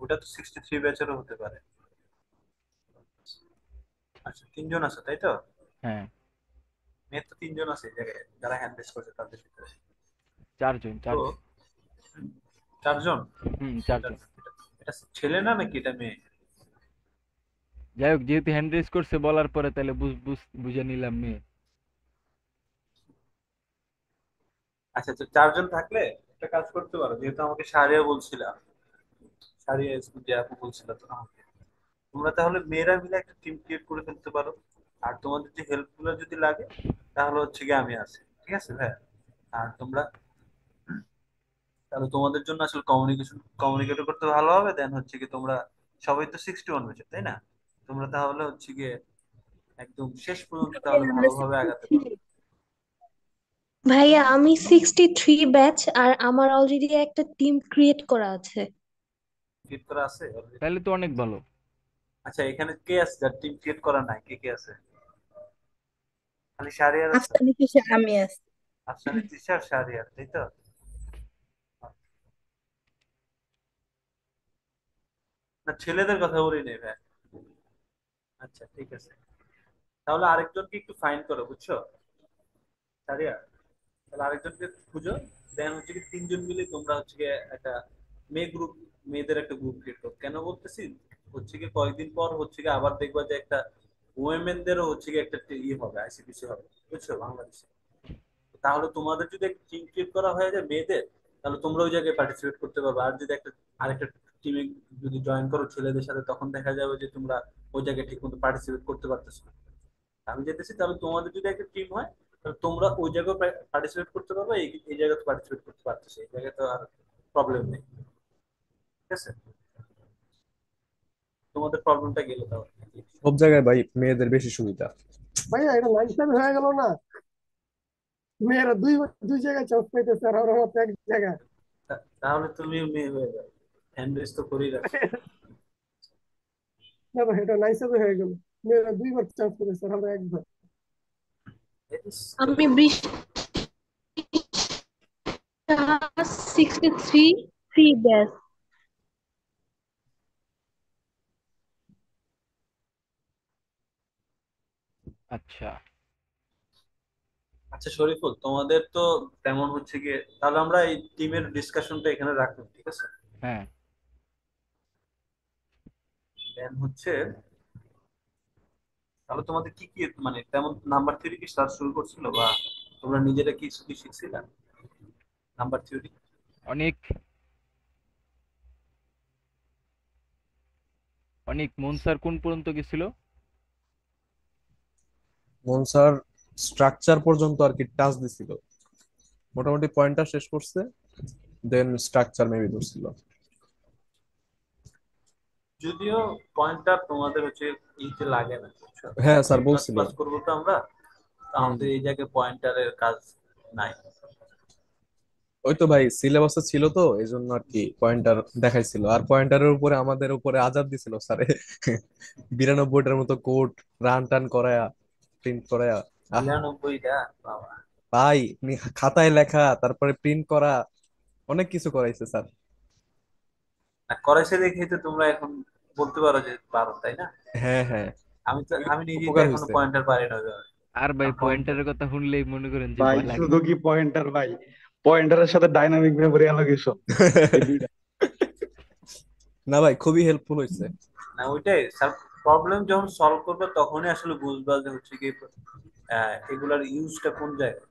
ওটা তো 63 ব্যাচেরও হতে পারে। আচ্ছা 3 জন আছে তাই তো? হ্যাঁ মেয়ে তো 3 জন আছে এই জায়গায় যারা হ্যান্ড রেজ করছে তাদের ভিতরে। 4 জন, তো 4 জন। 4 জন? 4 জন। এটা ছেলে না নাকি এটা মেয়ে? যাই হোক, যেহেতু হ্যান্ড রেজ করছে বলার পরে তাহলে বুঝে নিলাম মেয়ে। আচ্ছা তো 4 জন থাকলে একটা কাজ করতে পারো, যেহেতু আমাকে সারিয়া বলছিলাম, সারিয়া স্কুল আপু বলছিল তো আমাকে, তোমরা তাহলে মেয়েরা মিলে একটা টিম ক্রিয়েট করে ফেলতে পারো। আর তোমাদের যে হেল্প গুলো যদি লাগে তাহলে হচ্ছে কি আমি আছি, ঠিক আছে ভাই? আর তোমরা তাহলে তোমাদের জন্য আসলে কমিউনিকেট করতে ভালো হবে। দেন হচ্ছে কি তোমরা সবাই তো 61 ব্যাচে তাই না? তোমরা তাহলে হচ্ছে গিয়ে একদম শেষ পর্যন্ত তাহলে আমরা ভালোভাবে আগাতে 63। পারো। ভাইয়া আমি 63 ব্যাচ, আর আমার অলরেডি একটা টিম ক্রিয়েট করা আছে। ক্রিয়েট করা আছে already? তাহলে তো অনেক ভালো। আচ্ছা এখানে কে আছে যার টিম ক্রিয়েট করা নাই? কে কে আছে? খালি শাহরিয়ার আছে? আফসানি কিসে আমি আছি। আফসানি, তিশার, শাহরিয়ার, তাই তো? না ছেলেদের কথা বলি নেই ভাই। আচ্ছা ঠিক আছে, তাহলে আরেকজনকে একটু ফাইন করো বুঝছো শাহরিয়ার। তাহলে আরেকজনকে খুঁজো। দেন হচ্ছে কি 3 জন মিলে তোমরা হচ্ছে গিয়ে একটা মেয়েদের একটা গ্রুপ ক্রিয়েট করো। কেন বলতেছি, হচ্ছে কি কয়েকদিন পর হচ্ছে কি আবার দেখবা যে একটা ওয়েমেনদেরও হচ্ছে কি একটা হবে, আইসিপিসি হবে, বুঝছো, বাংলাদেশে। তাহলে তোমাদের যদি একটা টিম ক্রিয়েট করা হয়ে যায় মেয়েদের, তাহলে তোমরা ওই জায়গায় পার্টিসিপেট করতে পারবে। আর যদি আরেকটা টিমে যদি জয়েন করো ছেলেদের সাথে, তখন দেখা যাবে যে তোমরা ওই জায়গায় ঠিক মতো পার্টিসিপেট করতে পারতেছো না। আমি যেতেছি, তাহলে তোমাদের যদি একটা টিম হয় তাহলে তোমরা ওই জায়গায় পার্টিসিপেট করতে পারবে, এই জায়গাতে পার্টিসিপেট করতে পারতেছে, এই জায়গায় তো আর প্রবলেম নেই, ঠিক আছে? তোমাদের প্রবলেমটা গেল তাহলে। সব জায়গায় ভাই মেয়েদের বেশি সুবিধা। ভাইয়া এটা নাইনসান হয়ে গেল না? মেয়েরা দুই জায়গায় চান্স পাইতেছে আর আমরা মাত্র এক জায়গায়। তাহলে তুমি মেয়ে হয়ে যাবে, হ্যান্ড রেস তো করেই রাখছো। না ভাই এটা নাইনসান হয়ে গেল। মেয়েরা দুইবার চান্স পেতেছে আর আমরা একবার। আমি 63 ব্যাচ। আচ্ছা আচ্ছা শরীফুল, তোমাদের তো তেমন হচ্ছে গিয়ে, তাহলে আমরা এই টিমের ডিসকাশনটা এখানে রাখলাম, ঠিক আছে? হ্যাঁ দেন হচ্ছে তাহলে তোমাদের কি কি মানে তেমন নাম্বার থিওরি কি স্টার্ট শুরু করছিল, বা তোমরা নিজেরা কি কি শিখছিলে নাম্বার থিওরি? অনেক, মন স্যার কোন পর্যন্ত গেছিল? মন স্যার স্ট্রাকচার পর্যন্ত আর কি টাচ দিছিল, মোটামুটি পয়েন্টটা শেষ করছে, দেন স্ট্রাকচার মেবি ধরছিল। যদিও পয়েন্টটা তোমাদের হচ্ছে ইতে লাগে না, বুঝছো? হ্যাঁ সি স্যার প্লাস বলছিল। প্লাস করবো তো আমরা, তো আমাদের এই জায়গায় পয়েন্টারের কাজ নাই। ওই তো ভাই সিলেবাসে ছিল তো এই জন্য আর কি পয়েন্টার দেখাইছিল, আর পয়েন্টারের উপরে আমাদের উপরে আজাদ দিছিল স্যারে 92টার মতো কোড রান টান করায়া, প্রিন্ট করায়া। আহ 92টা বাবা! ভাই খাতায় লেখা, তারপরে প্রিন্ট করা, অনেক কিছু করাইছে স্যার। আর করাইছে দেখেই তো তোমরা এখন বলতে পারো যে পারো, তাই না? হ্যাঁ হ্যাঁ, আমি নিজেই তো উপকার এখনো হয়েছে। পয়েন্টার পারি না। আর ভাই পয়েন্টার। পয়েন্টারের কথা শুনলেই মনে করেন যে ভাই ভয় লাগে। শুধু কি পয়েন্টার ভাই, পয়েন্টারের সাথে ডাইনামিক মেমোরি অ্যালোকেশন, এই দুইটা। না ভাই, খুবই হেল্পফুল হয়েছে। না ওইটাই প্রবলেম যখন সলভ করবে তখনই আসলে বুঝবা যে হচ্ছে কি এগুলার ইউজটা কোন জায়গায়।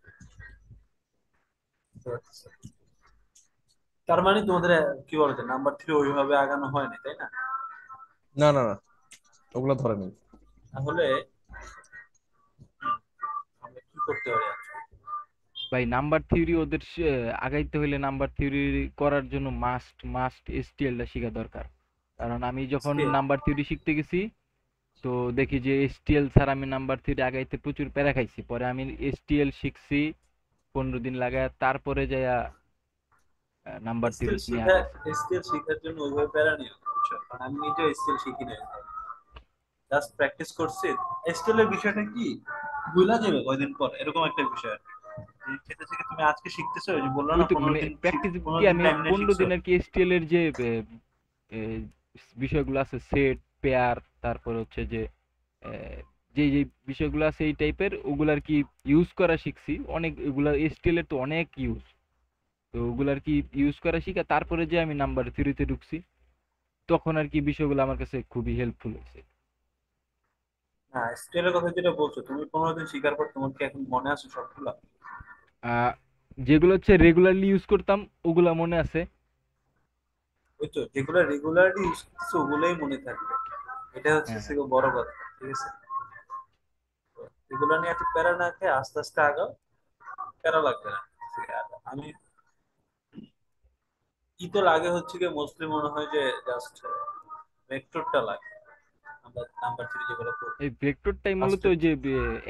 তার মানে তোমাদের কি বলতে নাম্বার 3 ওইভাবে আগানো হয়নি, তাই না? না না না, ওগুলো ধরে নেই। তাহলে আমরা কি করতে পারি আজকে? ভাই নাম্বার থিওরি ওদের আগাইতে হইলে নাম্বার থিওরি করার জন্য মাস্ট মাস্ট এসটিএলটা শেখা দরকার। কারণ আমি যখন Still, নাম্বার থিওরি শিখতে গেছি তো দেখি যে এসটিএল ছাড়া আমি নাম্বার থিওরি আগাইতে প্রচুর প্যারা খাইছি। পরে আমি এসটিএল শিখছি 15 দিন লাগায়, তারপরে যাইয়া নাম্বার থিওরি নিয়ে আগাইছি। স্কিল শেখার জন্য ওইভাবে প্যারা নিও, বুঝছো? কারণ আমি নিজেও স্কিল শিখি নাই, জাস্ট প্র্যাকটিস করছি। স্কিল এর বিষয়টা কি ভুলা যাবে কয়দিন পর, এরকম একটা বিষয়। সেটা থেকে তুমি আজকে শিখতেছো, ওই যে বললো ওই না তো 15 মানে দিন প্র্যাকটিস 15 কি দিন আমি টাইম নিয়ে 15 শিখছো। দিন আর কি এসটিএল এর যে এ, বিষয়গুলো আছে সেট পেয়ার, তারপর হচ্ছে যে এ, যে যে বিষয়গুলো আছে এই টাইপের ওগুলো আর কি ইউজ করা শিখছি। অনেক এগুলা এসটিএল এর তো অনেক ইউজ, তো ওগুলো আর কি ইউজ করা শিখা তারপরে যে আমি নাম্বার থিওরিতে ঢুকছি, তখন আর কি বিষয়গুলো আমার কাছে খুবই হেল্পফুল হয়েছে। হ্যাঁ, স্কিলের কথা যেটা বলছো, তুমি 15 দিন শিখার পর তোমার কি এখন মনে আছে সবগুলা? আহ, যেগুলো হচ্ছে রেগুলারলি ইউজ করতাম ওগুলা মনে আছে। ওই তো যেগুলো রেগুলারলি ইউজ করতেছো ওগুলোই মনে থাকবে, এটা হচ্ছে হ্যাঁ হ্যাঁ। থেকে বড় কথা। ঠিক আছে, এগুলো নিয়ে এত প্যারা না খেয়ে আস্তে আস্তে আগাও, প্যারা লাগবে না। ঠিক আছে, আমি কি তো লাগে হচ্ছে কি মোস্টলি মনে হয় যে জাস্ট ভেক্টরটা লাগে, আমরা নাম্বার 3 যেগুলো করি এই ভেক্টরটাই মূলত ফার্স্টে। ওই যে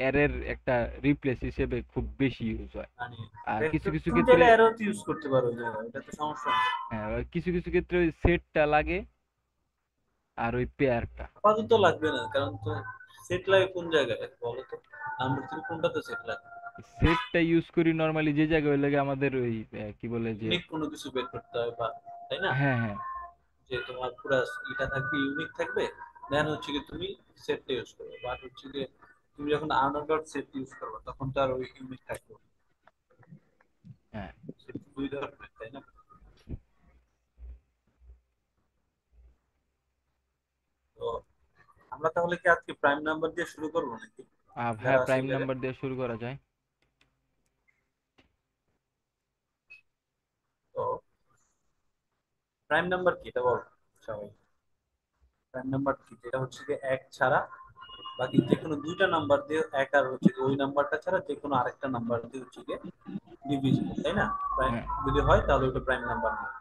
অ্যারের একটা রিপ্লেস হিসেবে খুব বেশি ইউজ হয়। মানে আর কিছু ভেক্টর কিছু তুমি ক্ষেত্রে চাইলে অ্যারো ইউজ করতে পারো, ওই জায়গায় এটা তো সমস্যা নেই। কিছু কিছু ক্ষেত্রে ওই সেটটা লাগে আর ওই পেয়ারটা। আপাতত লাগবে না, কারণ তো সেট লাগে কোন জায়গায় বলো তো, নাম্বার 3 কোনটাতে সেট লাগে? সেটটা ইউজ করি নরমালি যে জায়গায় লাগে আমাদের ওই কি বলে যে ইউনিক কোনো কিছু বের করতে হয় বা, তাই না? হ্যাঁ হ্যাঁ যে তোমার পুরো এটা থাকবে, ইউনিক থাকবে, দেন হচ্ছে কি তুমি সেটটা ইউজ করবে। বাট হচ্ছে কি তুমি যখন আনডট সেট ইউজ করবে তখন তো আর ওই ইউনিক থাকবে না। হ্যাঁ। সেট দুই ধরনের, তাই না? তো আমরা তাহলে কি আজকে প্রাইম নাম্বার দিয়ে শুরু করবো নাকি? হ্যাঁ যারা আছে প্রাইম ওই জায়গায় নাম্বার দিয়ে শুরু করা যায়। তো প্রাইম নাম্বার কি এটা বল সবাই। প্রাইম নাম্বার কি, যেটা হচ্ছে কি এক ছাড়া বাকি যে কোনো দুইটা নাম্বার দিয়ে, এক আর হচ্ছে কি ওই নাম্বারটা ছাড়া যে কোনো আরেকটা নাম্বার দিয়ে হচ্ছে কি ডিভিজিবল, তাই না? প্রাইম হ্যাঁ যদি হয় তাহলে ওটা প্রাইম নাম্বার নয়,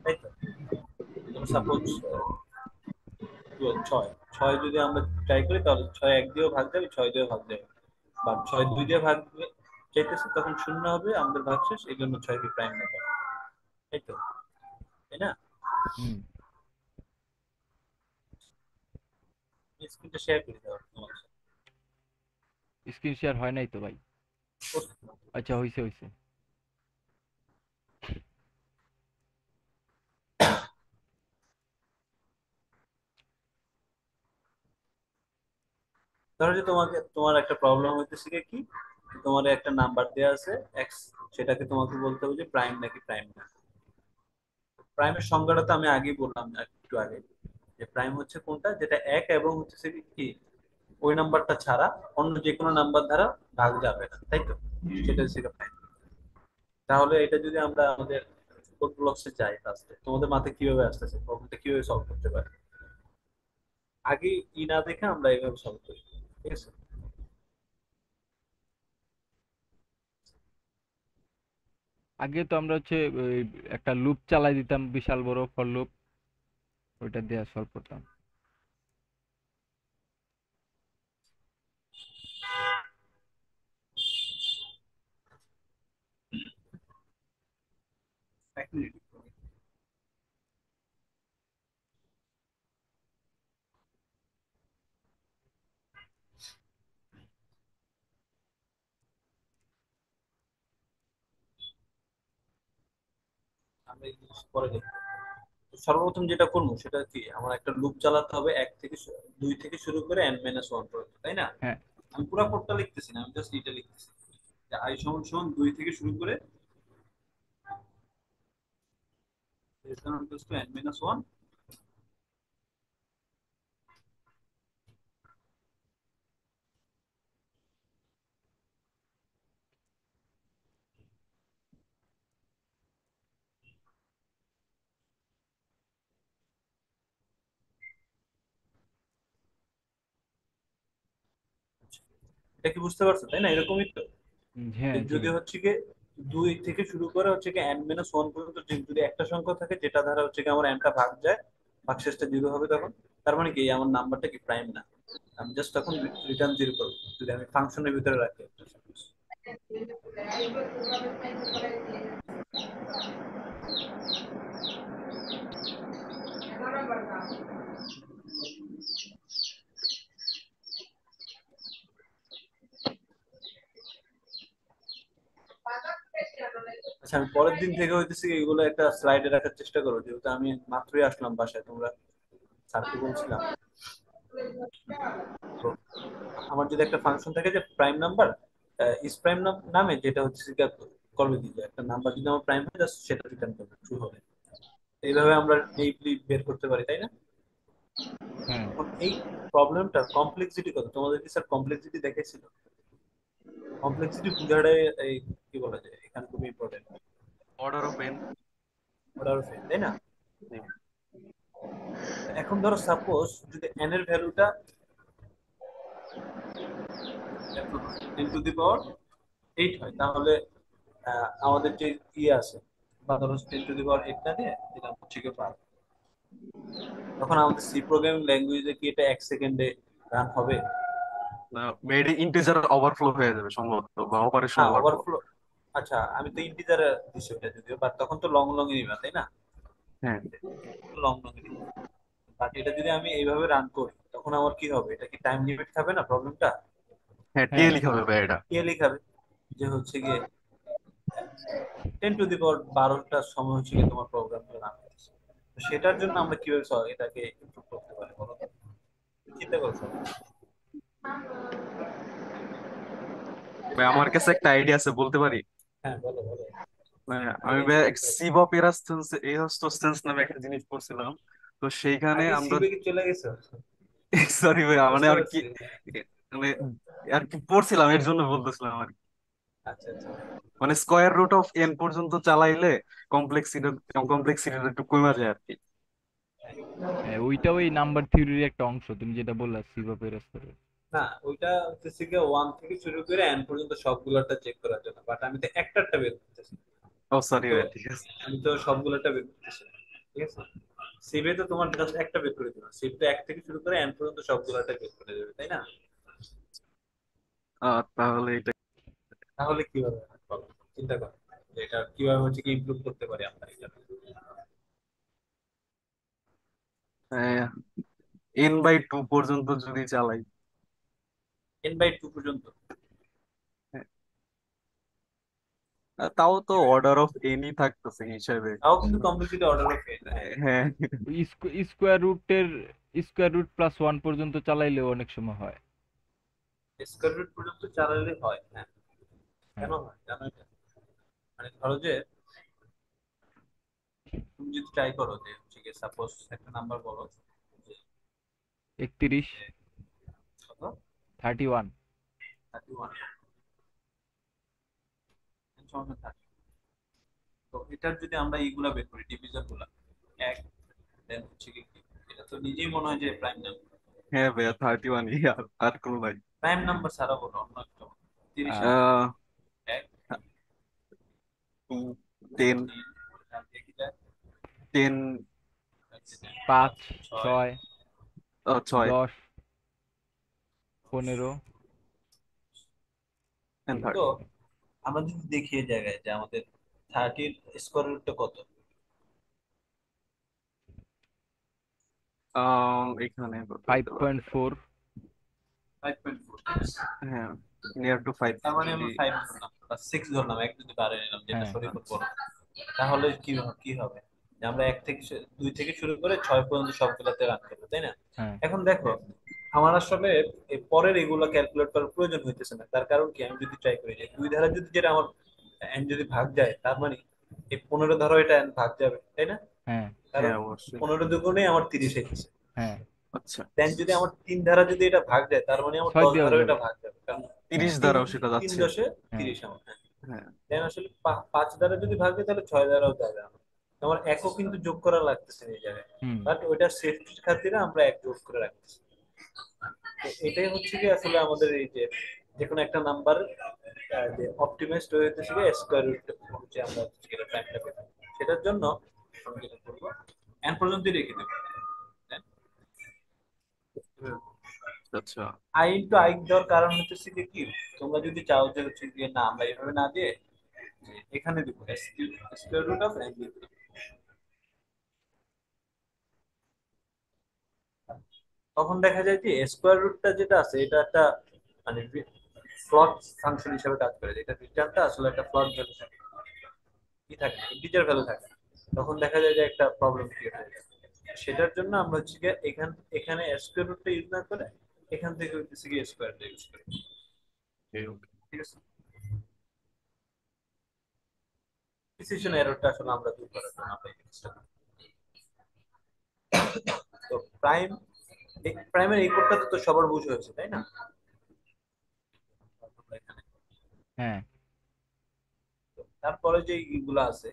তাই তো? সাপোজ 6 6 যদি আমরা ট্রাই করি তাহলে 6 এক দিয়েও ভাগ যাবে, 6 দিয়েও ভাগ যাবে, বা 6 2 দিয়ে ভাগ চাইতেছে তখন শূন্য হবে আমাদের ভাগশেষ, এই জন্য 6 কি প্রাইম নাম্বার, তাই তো? তাই না? হুম। স্ক্রিনটা শেয়ার করে দাও তোমার সাথে। স্ক্রিন শেয়ার হয় নাই তো ভাই। আচ্ছা হইছে হইছে। ধরো যে তোমাকে তোমার একটা প্রবলেম হইতেছে কি, তোমার একটা নাম্বার দেওয়া আছে এক্স, সেটাকে তোমাকে বলতে হবে যে প্রাইম নাকি প্রাইম না। প্রাইমের সংজ্ঞাটা তো আমি আগেই বললাম একটু আগে, যে প্রাইম হচ্ছে কোনটা যেটা এক এবং হচ্ছে কি ওই নাম্বারটা ছাড়া অন্য যে কোনো নাম্বার দ্বারা ভাগ যাবে না, তাই তো? সেটা হচ্ছে প্রাইম। তাহলে এটা যদি আমরা আমাদের কোড ব্লকসে যাই ফার্স্টে, তোমাদের মাথায় কিভাবে আসতেছে প্রবলেমটা কিভাবে সলভ করতে পারে, আগে না দেখে আমরা এইভাবে সলভ করি। ঠিক আছে, আগে তো আমরা হচ্ছে ওই একটা লুপ চালাই দিতাম, বিশাল বড় ফর লুপ, ওইটা দিয়ে সলভ করতাম। এক মিনিট। আমরা এই জিনিস পরে দেখবো। তো সর্বপ্রথম যেটা করবো সেটা কি, আমার একটা লুপ চালাতে হবে 1 থেকে 2 থেকে শুরু করে n-1 পর্যন্ত, তাই না? হ্যাঁ আমি পুরো কোডটা লিখতেছি না, আমি জাস্ট এটা লিখতেছি যে i সমান সমান 2 থেকে শুরু করে n minus 1। এটা কি বুঝতে পারছো তাই না? এরকমই তো, হ্যাঁ যে ঠিক যদি আছে। হচ্ছে কি 2 থেকে শুরু করে হচ্ছে কি n minus 1 পর্যন্ত যদি একটা সংখ্যা থাকে যেটা দ্বারা হচ্ছে কি আমার nটা ভাগ যায়, ভাগশেষটা 0 হবে তখন, তার মানে কি আমার নাম্বারটা কি প্রাইম না, আমি জাস্ট তখন রিটার্ন 0 করবো যদি আমি ফাংশনের ভিতরে রাখি একটা suppose। আচ্ছা, আমি পরের দিন থেকে হইতেছি কি এগুলো একটা স্লাইডে রাখার চেষ্টা করো, যেহেতু আমি মাত্রই আসলাম বাসায়, তোমরা স্যারকে বলছিলাম। তো আমার যদি একটা ফাংশন থাকে যে প্রাইম নাম্বার ইজ প্রাইম নামে, যেটা হচ্ছে করবে দিবে একটা নাম্বার যদি আমার প্রাইম হয় জাস্ট সেটা রিটার্ন করবে ট্রু হবে। এইভাবে আমরা নেইবলি বের করতে পারি তাই না? হ্যাঁ এখন এই প্রবলেমটার কমপ্লেক্সিটি কত, তোমাদের কি স্যার কমপ্লেক্সিটি দেখেছিল? কমপ্লেক্সিটি বুঝাটাই এই কি বলা যায় এখানে খুবই important, order of N. Order of n, তাই না? এখন ধরো সাপোজ যদি n এর ভ্যালুটা এত হয়, 10⁸ হয়, তাহলে আমাদের যে ইয়ে আছে বা ধরো 10⁸ না দিয়ে দিলাম হচ্ছে কি 5, তখন আমাদের সি প্রোগ্রামিং ল্যাঙ্গুয়েজে কি এটা 1 সেকেন্ডে রান হবে? মেড ইন্টিজার ওভারফ্লো হয়ে যাবে সম্ভবত, বা অপারেশন হ্যাঁ ওভারফ্লো। ওভারফ্লো। আচ্ছা আমি তো ইন্টিজারে দিছি ওটা যদিও, বাট তখন তো লং লং এ নিবা তাই না? হ্যাঁ লং লং এ নিবা, বাট এটা যদি আমি এইভাবে রান করি তখন আমার কি হবে? এটা কি টাইম লিমিট খাবে না প্রবলেমটা? হ্যাঁ, হ্যাঁ টিএলই হবে ভাই এটা। কে লিখাবে যে হচ্ছে গিয়ে 10⁻12টার সময় হচ্ছে গিয়ে তোমার প্রোগ্রামটা রান হচ্ছে। তো সেটার জন্য আমরা কিভাবে এটাকে ইমপ্রুভ করতে পারি বলো তো? চিন্তা করছো? ভাই আমার কাছে একটা আইডিয়া আছে, বলতে পারি? হ্যাঁ বলো বলো। আমি আগে শুনতে হবে। সিবপ এরাস্টোসেন্স নামে একটা জিনিস পড়ছিলাম। তো সেইখানে আগে আমরা সিবে কি চলে গেছো? সরি ভাই, মানে বুঝতে আর কি, পারছি। মানে আর কি পড়ছিলাম, এর জন্য বলতেছিলাম আর কি। আচ্ছা আচ্ছা। মানে স্কয়ার রুট অফ এন পর্যন্ত চালাইলে কমপ্লেক্সিটি কমপ্লেক্সিটিটা একটু কমে যায় আর কি। হ্যাঁ, ওইটা ওই নাম্বার থিওরির একটা অংশ, তুমি যেটা বললা সিভা পেরাস্তারের। না ওইটা হচ্ছে গিয়ে 1 থেকে শুরু করে n পর্যন্ত সবগুলোটা চেক করার জন্য, বাট আমি তো একটারটা বের করতেছি। ও আমি সরি তো ভাই, ঠিক আছে। আমি তো সবগুলোটা বের করতেছি না, ঠিক আছে? সিভে তো তোমার জাস্ট একটা বের করে দিবা, সিভ তো 1 থেকে শুরু করে n পর্যন্ত সবগুলোটা বের করে দেবে তাই না? তাহলে এটা তাহলে কিভাবে হয় বলো? চিন্তা করো যে এটা কিভাবে হচ্ছে কি ইমপ্রুভ করতে পারি আমরা এটা। n/2 পর্যন্ত যদি চালাই। n/2 পর্যন্ত? তাও তো কিভাবে? অর্ডার অফ এনই থাকতেছে হিসাবে। তাও কিন্তু কমপ্লিটলি অর্ডার অফ n, হ্যাঁ। হ্যাঁ স্কোয়ার রুটের স্কোয়ার রুট প্লাস ওয়ান পর্যন্ত চালাইলেও অনেক সময় হয়। স্কয়ার রুট পর্যন্ত চালালে হয়, হ্যাঁ। কেন হ্যাঁ হয় জানো এটা? মানে ধরো যে তুমি যদি ট্রাই করো যে হচ্ছে কি সাপোজ একটা নাম্বার বলো যে 31, কত 31। 31 সমান 30। তো এটার যদি আমরা এইগুলা বের করি ডিভিজন গুলা, এক দেন হচ্ছে কি এটা তো নিজেই মনে হয় যে প্রাইম নাম্বার। হ্যাঁ ভাইয়া, 31, আর আর কোনো নাই। প্রাইম নাম্বার ছাড়া বলো অন্য একটা বলো। 30 এর আহ, 1 2, 10, 3 আর দিয়ে কি যায় 10, 5, 6 6, 6 10, 15 and তো 30। আমরা যদি দেখি এই জায়গায় যে আমাদের 30 স্কয়ার রুটটা কত? এখানে কত হতে পারে? 5.4। 5.4। হ্যাঁ, নিয়ার টু 5 তার মানে যদি। আমরা 5 ধরলাম বা 6 ধরলাম, এক যদি বাড়িয়ে নিলাম যেটা হ্যাঁ শরীফুল বলো, তাহলে কি হবে? যে আমরা 2 থেকে শুরু করে 6 পর্যন্ত সবগুলোতে রান করবো তাই না? হ্যাঁ এখন দেখো আমার আসলে এই পরের এগুলো ক্যালকুলেট করার প্রয়োজন হইতেছে না। তার কারণ কি, আমি যদি ট্রাই করি যে দুই ধারা যদি যেটা আমার n যদি ভাগ যায়, তার মানে এই 15 ধরো এটা n ভাগ যাবে, তাই না? হ্যাঁ কারণ হ্যাঁ অবশ্যই। 15 দুগুণে আমার 30 হইতেছে। হ্যাঁ আচ্ছা, দেন যদি আমার 3 ধারা যদি এটা ভাগ যায়, তার মানে আমার 6 10 দিয়েও ধারা যাবে। এটা ভাগ যাবে, কারণ 30 হ্যাঁ দ্বারাও সেটা 3 যাচ্ছে। 10 হ্যাঁ 30 আমার। হ্যাঁ, হ্যাঁ দেন আসলে 5 দ্বারা যদি ভাগ যায় তাহলে 6 দ্বারাও যাবে আমার। আমার একও কিন্তু যোগ করা লাগতেছে না এই জায়গায়, হুম বাট ওইটা সেফটির খাতিরে আমরা এক যোগ করে রাখতেছি। তো এটাই হচ্ছে কি আসলে আমাদের এই যে যে কোনো একটা নাম্বার যে অপটিমাইজড হয়ে হইতেছে কি স্কয়ার রুট, যে আমরা যেটা টাইমটা পেতাম সেটার জন্য আমি যেটা করবো n পর্যন্ত রেখে দেবো। আচ্ছা আই ইন্টু আই দেওয়ার কারণ হচ্ছে কি কি, তোমরা যদি চাও যে হচ্ছে গিয়ে না আমরা এইভাবে না দিয়ে যে এখানে দিব স্কয়ার রুট অফ n দিব, তখন দেখা যায় যে স্কয়ার রুটটা যেটা আছে এটা একটা মানে ফ্লট ফাংশন হিসেবে কাজ করে, এটা রিটার্নটা আসলে একটা ফ্লট ভ্যালু থাকে, কি থাকে না ইন্টিজার ভ্যালু থাকে। তখন দেখা যায় যে একটা প্রবলেম ক্রিয়েট হয়ে যায়। সেটার জন্য আমরা হচ্ছে গিয়ে এখানে স্কয়ার রুটটা ইউজ না করে এখান থেকে হচ্ছে গিয়ে স্কয়ারটা ইউজ করি। ঠিক আছে, প্রিসিশন এররটা আসলে আমরা দূর করার জন্য আমরা এই জিনিসটা করি। তো প্রাইমের এই কোডটা তো সবার বুঝ হয়েছে, তাই না? হ্যাঁ তারপরে যে এইগুলো আছে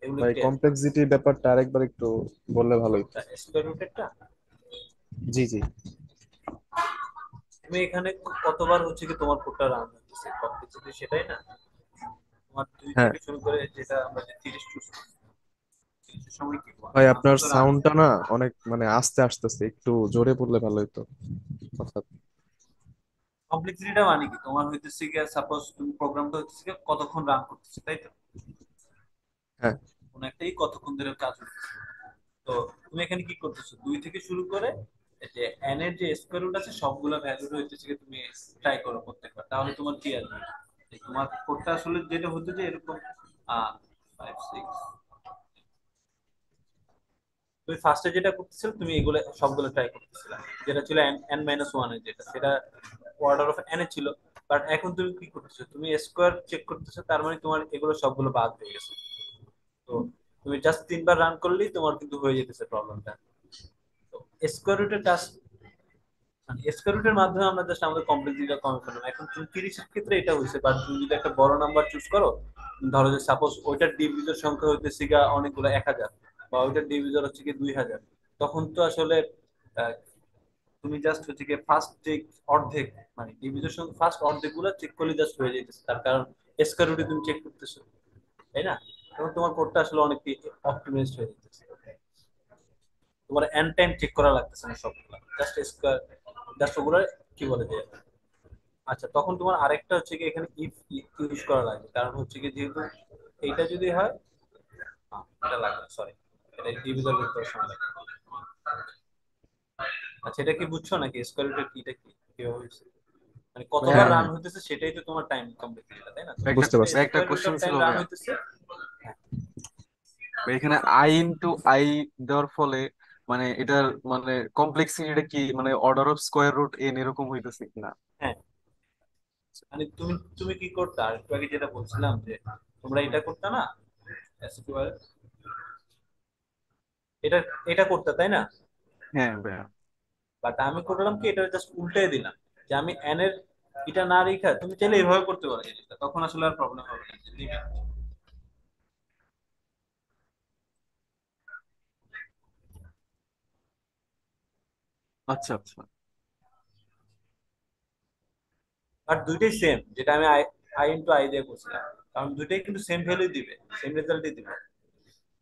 এগুলো ভাই, একটু কমপ্লেক্সিটি ব্যাপারটা আরেকবার একটু বললে ভালো হতো। স্কয়ার রুটেরটা জি জি। তুমি এখানে কতবার হচ্ছে কি তোমার কোডটা রান হচ্ছে কমপ্লেক্সিটি সেটাই না, তোমার 2 হ্যাঁ থেকে শুরু করে যেটা আমরা যে 30 চুজ করছি 30 এর সময় কি ভাই, আপনার রান সাউন্ডটা না অনেক মানে আস্তে আসতেছে, একটু জোরে পড়লে ভালো হতো কথা। কমপ্লেক্সিটিটা মানে কি, তোমার হইতেছে কি সাপোজ তুমি প্রোগ্রামটা হচ্ছে কি কতক্ষণ রান করতেছে, তাই তো? হ্যাঁ কোন একটাই কতক্ষণ ধরে কাজ করতেছে। তো তুমি এখানে কি করতেছো, 2 থেকে শুরু করে এই যে n এর যে স্কয়ার রুট আছে সবগুলা ভ্যালু হইতেছে কি তুমি ট্রাই করো প্রত্যেকবার, তাহলে তোমার কি আসবে যে তোমার কোডটা আসলে যেটা হতো যে এরকম 5 6, তুমি ফার্স্টে যেটা করতেছিলে তুমি এগুলো সবগুলো ট্রাই করতেছিলে, যেটা ছিল n মাইনাস ওয়ান এর যেটা সেটা অর্ডার অফ n এ ছিল। বাট এখন তুমি কি করতেছো, তুমি স্কোয়ার চেক করতেছো, তার মানে তোমার এগুলো সবগুলো বাদ হয়ে গেছে। তো তুমি জাস্ট 3 বার রান করলেই তোমার কিন্তু হয়ে যেতেছে প্রবলেমটা। তো স্কোয়ার রুটের কাজ মানে স্কোয়ার রুটের মাধ্যমে আমরা জাস্ট আমাদের কমপ্লেক্সিটিটা কমে ফেললাম। এখন তুমি 30 এর ক্ষেত্রে এটা হয়েছে, বাট তুমি যদি একটা বড় নাম্বার চুজ করো, ধরো যে সাপোজ ওইটার ডিভিজর সংখ্যা হইতেছে গা অনেকগুলো 1000, বা ওইটার ডিভিজর হচ্ছে কি 2000, তখন তো আসলে আহ, তুমি জাস্ট হচ্ছে কি ফার্স্ট যে অর্ধেক মানে ডিভিজর সংখ্যা ফার্স্ট অর্ধেক গুলো চেক করলে জাস্ট হয়ে যেতেছে, তার কারণ স্কোয়ার রুটে তুমি চেক করতেছো, তাই না? এবং তোমার কোডটা আসলে অনেক অপটিমাইজড হয়ে যেতেছে, তোমার এন্ড টাইম চেক করা লাগতেছে না সবগুলো, জাস্ট স্কয়ার জাস্ট ওগুলো কি বলে যে আচ্ছা। তখন তোমার আরেকটা হচ্ছে কি এখানে ইফ ইউজ করা লাগবে, কারণ হচ্ছে কি যেহেতু এইটা যদি হয় এটা লাগবে, সরি এটা ডিভিজন করতে সময় লাগবে। আচ্ছা, এটা কি বুঝছো নাকি স্কয়ার রুটের কিটা কি কিভাবে হয়েছে, মানে কতবার হ্যাঁ রান হ্যাঁ হইতেছে সেটাই তো তোমার টাইম কমপ্লিট এটা, তাই না? তো বুঝতে ফার্স্টে পারছি। একটা square root of question time ছিল রান ভাইয়া, হইতেছে। হ্যাঁ, এখানে আই ইনটু আই দেওয়ার ফলে মানে এটার মানে কমপ্লেক্সিটিটা কি মানে order of square root n এরকম হইতেছে কিনা? হ্যাঁ, মানে তুমি তুমি কি করতে আর একটু আগে যেটা বলছিলাম যে তোমরা এটা করতে না SQL, এটা এটা করতে তাই না? হ্যাঁ ভাইয়া। বাট আমি করলাম কি এটা জাস্ট উল্টাই দিলাম, যে আমি n এর এটা না রেখা তুমি চাইলে এইভাবে করতে পারো জিনিসটা, তখন আসলে আর প্রবলেম হবে না যে limit। আচ্ছা আচ্ছা। আর দুইটাই সেম, যেটা আমি আই আই ইনটু আই দিয়ে করছিলাম, কারণ দুইটাই কিন্তু সেম ভ্যালু দিবে, সেম রেজাল্টই দিবে।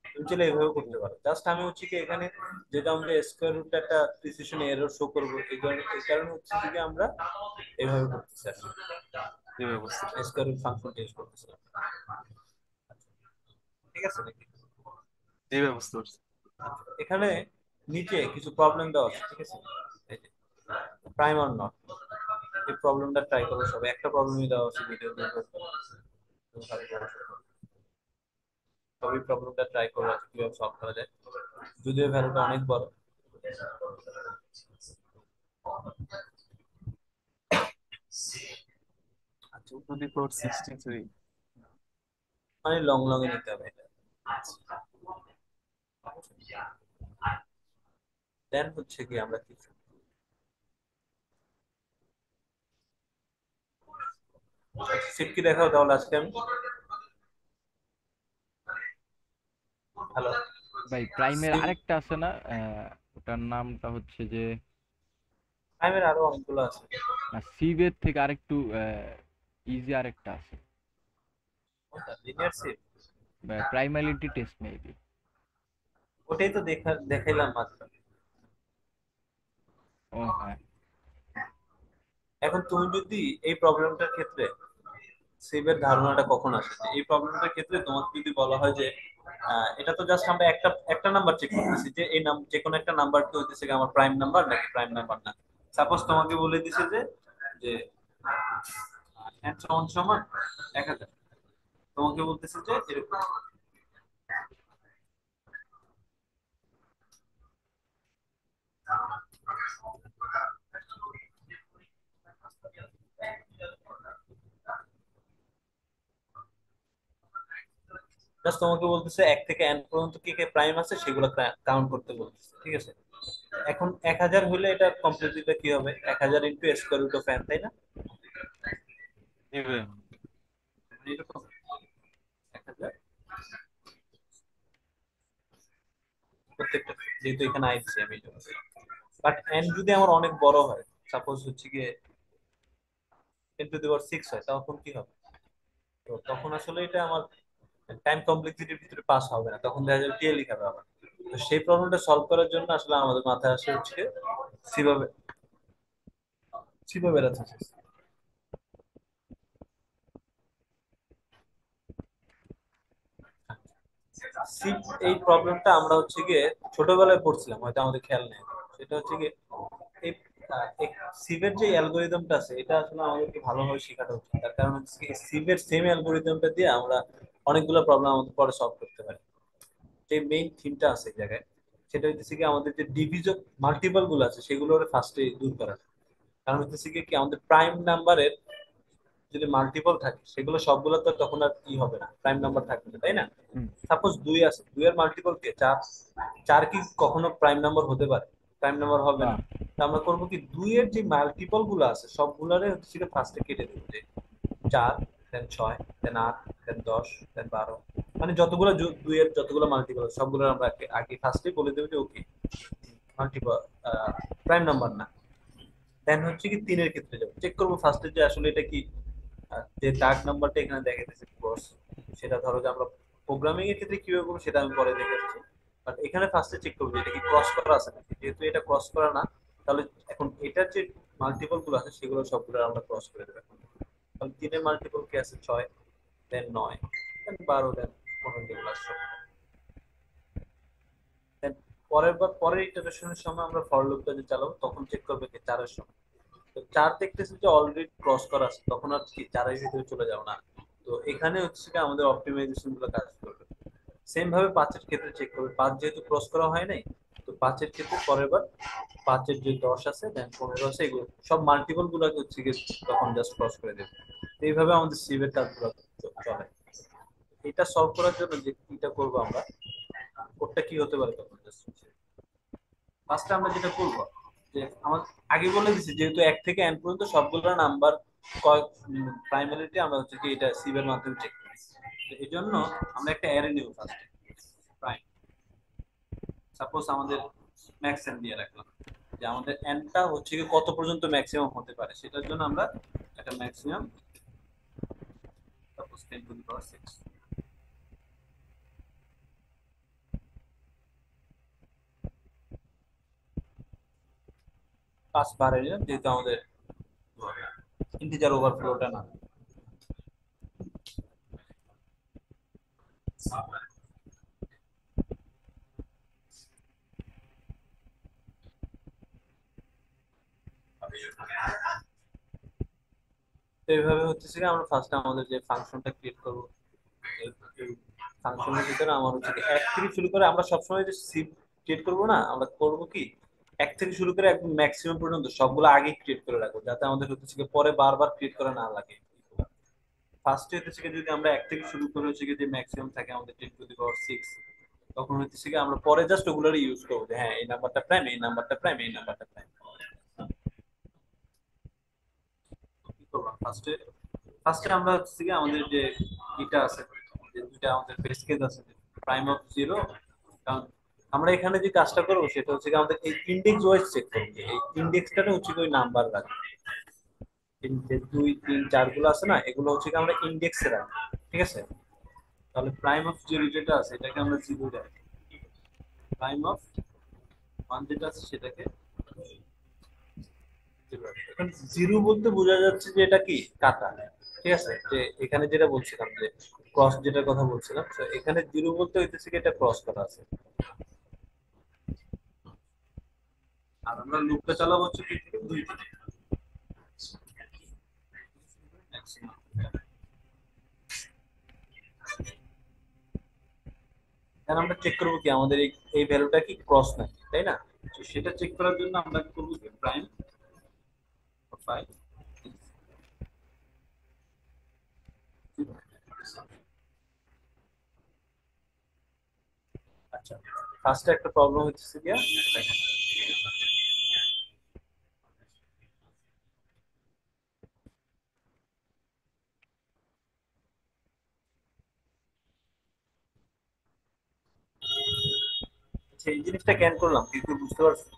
তুমি চাইলে এইভাবে করতে পারো, জাস্ট আমি হচ্ছে কি এখানে যেটা আমরা স্কয়ার রুটটা একটা প্রিসিশন এরর শো করবো, এই কারণে হচ্ছে কি আমরা এইভাবে করতেছি আসলে জি ভাই, বুঝতে পারছি। স্কয়ার রুট ফাংশন টেস্ট করতেছিলাম। ঠিক আছে নাকি? জি ভাই, বুঝতে পারছি। এখানে নিচে কিছু প্রবলেম দেওয়া আছে, ঠিক আছে? প্রাইম অর নট, এই প্রবলেমটা ট্রাই করো সবাই, একটা প্রবলেমই দেওয়া আছে ভিডিও সবই প্রবলেমটা ট্রাই করো আজকে কিভাবে সলভ করা যায়, যদিও ভ্যালুটা অনেক বড়। আচ্ছা, 2 to the power 63 মানে লং লং এ নিতে হবে এটা। দেন হচ্ছে কি আমরা কি সেট কি দেখাও তাহলে আজকে আমি। হ্যালো, ভাই প্রাইমের আরেকটা আছে না, ওটার নামটা হচ্ছে যে টাইমের আরো অনেকগুলো আছে। সিভের থেকে আরেকটু ইজি আরেকটা আছে, লিনিয়ার সেট, প্রাইমারিটি টেস্ট মেবি। ওটাই তো দেখাইলাম মাত্র। ও হ্যাঁ, এখন তুমি যদি এই প্রবলেমটার ক্ষেত্রে সেভের ধারণাটা কখন আসে, যে এই প্রবলেমটার ক্ষেত্রে তোমাকে যদি বলা হয় যে এটা তো জাস্ট আমরা একটা একটা নাম্বার চেক করতেছি, যে এই যে কোনো একটা নাম্বার কি হইতেছে কি আমার প্রাইম নাম্বার নাকি প্রাইম নাম্বার না। সাপোজ তোমাকে বলে দিছে যে যে n সমান সমান 1000, তোমাকে বলতেছে যে এরকম জাস্ট তোমাকে বলতেছে 1 থেকে n পর্যন্ত কি কে প্রাইম আছে সেগুলো কাউন্ট করতে বলতেছে, ঠিক আছে। এখন 1000 হলে এটা কমপ্লিটলিটা কি হবে, 1000 into square root of n, তাই না? even এরকম 1000 প্রত্যেকটা, যেহেতু এখানে আইছি আমি, বাট n যদি আমার অনেক বড় হয়, সাপোজ হচ্ছে গিয়ে 10⁶ হয়, তখন কি হবে? তো তখন আসলে এটা আমার টাইম কমপ্লেক্সিটির ভিতরে পাস হবে না, তখন দেখা যাবে কে লিখাবে আবার। তো সেই প্রবলেমটা সলভ করার জন্য আসলে আমাদের মাথায় আসে হচ্ছে কিভাবে কিভাবে বেরাচ্ছে। এই প্রবলেমটা আমরা হচ্ছে গিয়ে ছোটবেলায় পড়ছিলাম, হয়তো আমাদের খেয়াল নেই। সেটা হচ্ছে গিয়ে এই সিভের যে অ্যালগোরিদমটা আছে, এটা আসলে আমাদেরকে ভালোভাবে শেখাটা উচিত। তার কারণ হচ্ছে কি সিভের সেম অ্যালগোরিদমটা দিয়ে আমরা অনেকগুলো প্রবলেম আমাদের পরে সলভ করতে পারি। যে মেইন থিমটা আছে এই জায়গায়, সেটা হচ্ছে কি আমাদের যে ডিভিজন মাল্টিপল গুলো আছে সেগুলো ফার্স্টে দূর করা। কারণ হচ্ছে কি আমাদের প্রাইম নাম্বারের যদি মাল্টিপল থাকে সেগুলো সবগুলো তো তখন আর কি হবে না, প্রাইম নাম্বার থাকবে না, তাই না? সাপোজ 2 আছে, 2 এর মাল্টিপল কে 4, 4 কি কখনো প্রাইম নাম্বার হতে পারে? প্রাইম নাম্বার হবে না। তো আমরা করব কি 2 এর যে মাল্টিপল গুলো আছে সবগুলোরে হচ্ছে ফার্স্টে কেটে দেব, যে 4, দেন 6, দেন 8, দেন 10, দেন 12, মানে যতগুলো 2 এর যতগুলো মাল্টিপল সবগুলো আমরা আগে ফার্স্টে বলে দেব যে ওকে মাল্টিপল, প্রাইম নাম্বার না। দেন হচ্ছে কি 3 এর ক্ষেত্রে যাব, চেক করব ফার্স্টে যে আসলে এটা কি যে দাগ নাম্বারটা এখানে দেখাইতেছে ক্রস, সেটা ধরো যে আমরা প্রোগ্রামিং এর ক্ষেত্রে কিভাবে করবো সেটা আমি পরে দেখাচ্ছি। বাট এখানে ফার্স্টে চেক করবো এটা কি ক্রস করা আছে নাকি। যেহেতু এটা ক্রস করা না, তাহলে এখন এটার যে মাল্টিপল গুলো আছে সেগুলো সবগুলো আমরা ক্রস করে দেবো। তাহলে 3 এর মাল্টিপল কি আছে 6, দেন 9, দেন 12, দেন 15 যেগুলো আছে। দেন পরের ইটারেশনের সময় আমরা ফর লুপটা যে চালাবো তখন চেক করবে কি 4 এর সময়। তো 4 দেখতেছি যে অলরেডি ক্রস করা আছে, তখন আর কি 4 এর ভিতরে চলে যাও না। তো এখানে হচ্ছে কি আমাদের অপটিমাইজেশন গুলো কাজ করবে। সেম ভাবে 5 এর ক্ষেত্রে চেক করবে, 5 যেহেতু ক্রস করা হয় নাই, তো 5 এর ক্ষেত্রে পরের বার 5 এর যে 10 আছে দেন 15 আছে, এগুলো সব মাল্টিপল গুলোকে হচ্ছে কি তখন জাস্ট ক্রস করে দেবে। তো এইভাবে আমাদের সিভের কাজগুলো চলে। এটা সলভ করার জন্য যে এটা করবো আমরা, কোডটা কি হতে পারে তখন জাস্ট ফার্স্টে আমরা যেটা করবো, যে আমার আগে বলে দিছি যেহেতু 1 থেকে n পর্যন্ত সবগুলো নাম্বার প্রাইমারিটি আমরা হচ্ছে কি এটা সিভ এর মাধ্যমে চেক করি। তো এই জন্য আমরা একটা অ্যারে নিব ফার্স্টে, প্রাইম। সাপোজ আমাদের ম্যাক্স n দিয়ে রাখলাম, যে আমাদের n টা হচ্ছে কি কত পর্যন্ত ম্যাক্সিমাম হতে পারে, সেটার জন্য আমরা একটা ম্যাক্সিমাম সাপোজ 10⁶। 5 বাড়াই নিলাম যেহেতু আমাদের ইন্টিজার ওভারফ্লোটা না। তো এইভাবে হচ্ছে কি আমরা ফার্স্টে আমাদের যে ফাংশনটা ক্রিয়েট করব, এই ফাংশনের ভিতরে আমার হচ্ছে 1 থেকে শুরু করে আমরা সবসময় যে সিভ ক্রিয়েট করব না, আমরা করব কি এক থেকে শুরু করে একদম ম্যাক্সিমাম পর্যন্ত সবগুলো আগে ক্রিয়েট করে রাখবো, যাতে আমাদের হচ্ছে কি পরে বারবার ক্রিয়েট করা না লাগে। ফার্স্টে হচ্ছে কি যদি আমরা এক থেকে শুরু করে হচ্ছে কি যে ম্যাক্সিমাম থাকে আমাদের 10⁶, তখন হচ্ছে কি আমরা পরে জাস্ট ওগুলোর ইউজ করবো যে হ্যাঁ এই নাম্বারটা প্রাইম, এই নাম্বারটা প্রাইম, এই নাম্বারটা প্রাইম। কি করলাম ফার্স্টে? ফার্স্টে আমরা হচ্ছে কি আমাদের যে এটা আছে, যে দুইটা আমাদের বেস কেস আছে, প্রাইম অফ জিরো। কারণ আমরা এখানে যে কাজটা করবো সেটা হচ্ছে কি আমাদের এই ইন্ডেক্স ওয়াইজ চেক করবো, এই ইন্ডেক্সটা হচ্ছে কি ওই নাম্বার রাখবো। যে 2 3 4 গুলো আছে না, এগুলো হচ্ছে কি আমরা ইন্ডেক্সে রাখবো, ঠিক আছে? তাহলে প্রাইম অফ জিরো যেটা আছে এটাকে আমরা জিরো রাখবো, প্রাইম অফ 1 যেটা আছে সেটাকে জিরো রাখবো। এখন জিরো বলতে বোঝা যাচ্ছে যে এটা কি কাটা, ঠিক আছে? যে এখানে যেটা বলছিলাম যে ক্রস যেটার কথা বলছিলাম, তো এখানে জিরো বলতে হইতেছে কি এটা ক্রস করা আছে। আর আমরা লুপটা চালাবো হচ্ছে কি 2 থেকে ম্যাক্সিমাম। এখন আমরা চেক করবো কি আমাদের এই ভ্যালুটা কি ক্রস নাকি, তাই না? তো সেটা চেক করার জন্য আমরা কি করবো কি প্রাইম 5। আচ্ছা, ফার্স্টে একটা প্রবলেম হচ্ছে কি সেই জিনিসটা কেন করলাম কিন্তু বুঝতে পারছো?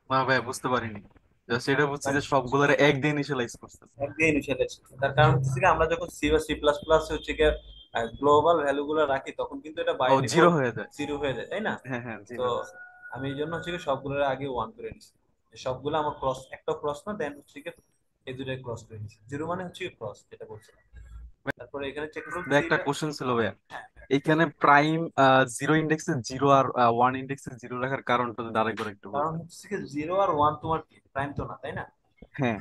না ভাই বুঝতে পারিনি, জাস্ট এটা বুঝছি যে সবগুলোর একদিন ইনিশিয়ালাইজ করছে। একদিন ইনিশিয়ালাইজ, তার কারণ হচ্ছে কি আমরা যখন সি বা সি প্লাস প্লাস হচ্ছে কি গ্লোবাল ভ্যালু গুলো রাখি তখন কিন্তু এটা বাই ও জিরো ডিফল্ট হয়ে যায়। জিরো হয়ে যায়, তাই না? হ্যাঁ হ্যাঁ তো জিরো। আমি এই জন্য হচ্ছে কি সবগুলোর আগে 1 করে নিচ্ছি, সবগুলো আমার ক্রস, একটা ক্রস না, দেন হচ্ছে কি এই দুটোই ক্রস করে নিচ্ছি। জিরো মানে হচ্ছে ক্রস যেটা বলছিলাম। তারপরে এখানে চেক করব ভাই একটা কোশ্চেন ছিল ভাইয়া, এইখানে প্রাইম জিরো ইন্ডেক্সে জিরো আর ওয়ান ইন্ডেক্সে জিরো রাখার কারণটা যদি আরেকবার একটু কারণ বলতেন। হচ্ছে কি 0 আর 1 তোমার কি প্রাইম তো না, তাই না? হ্যাঁ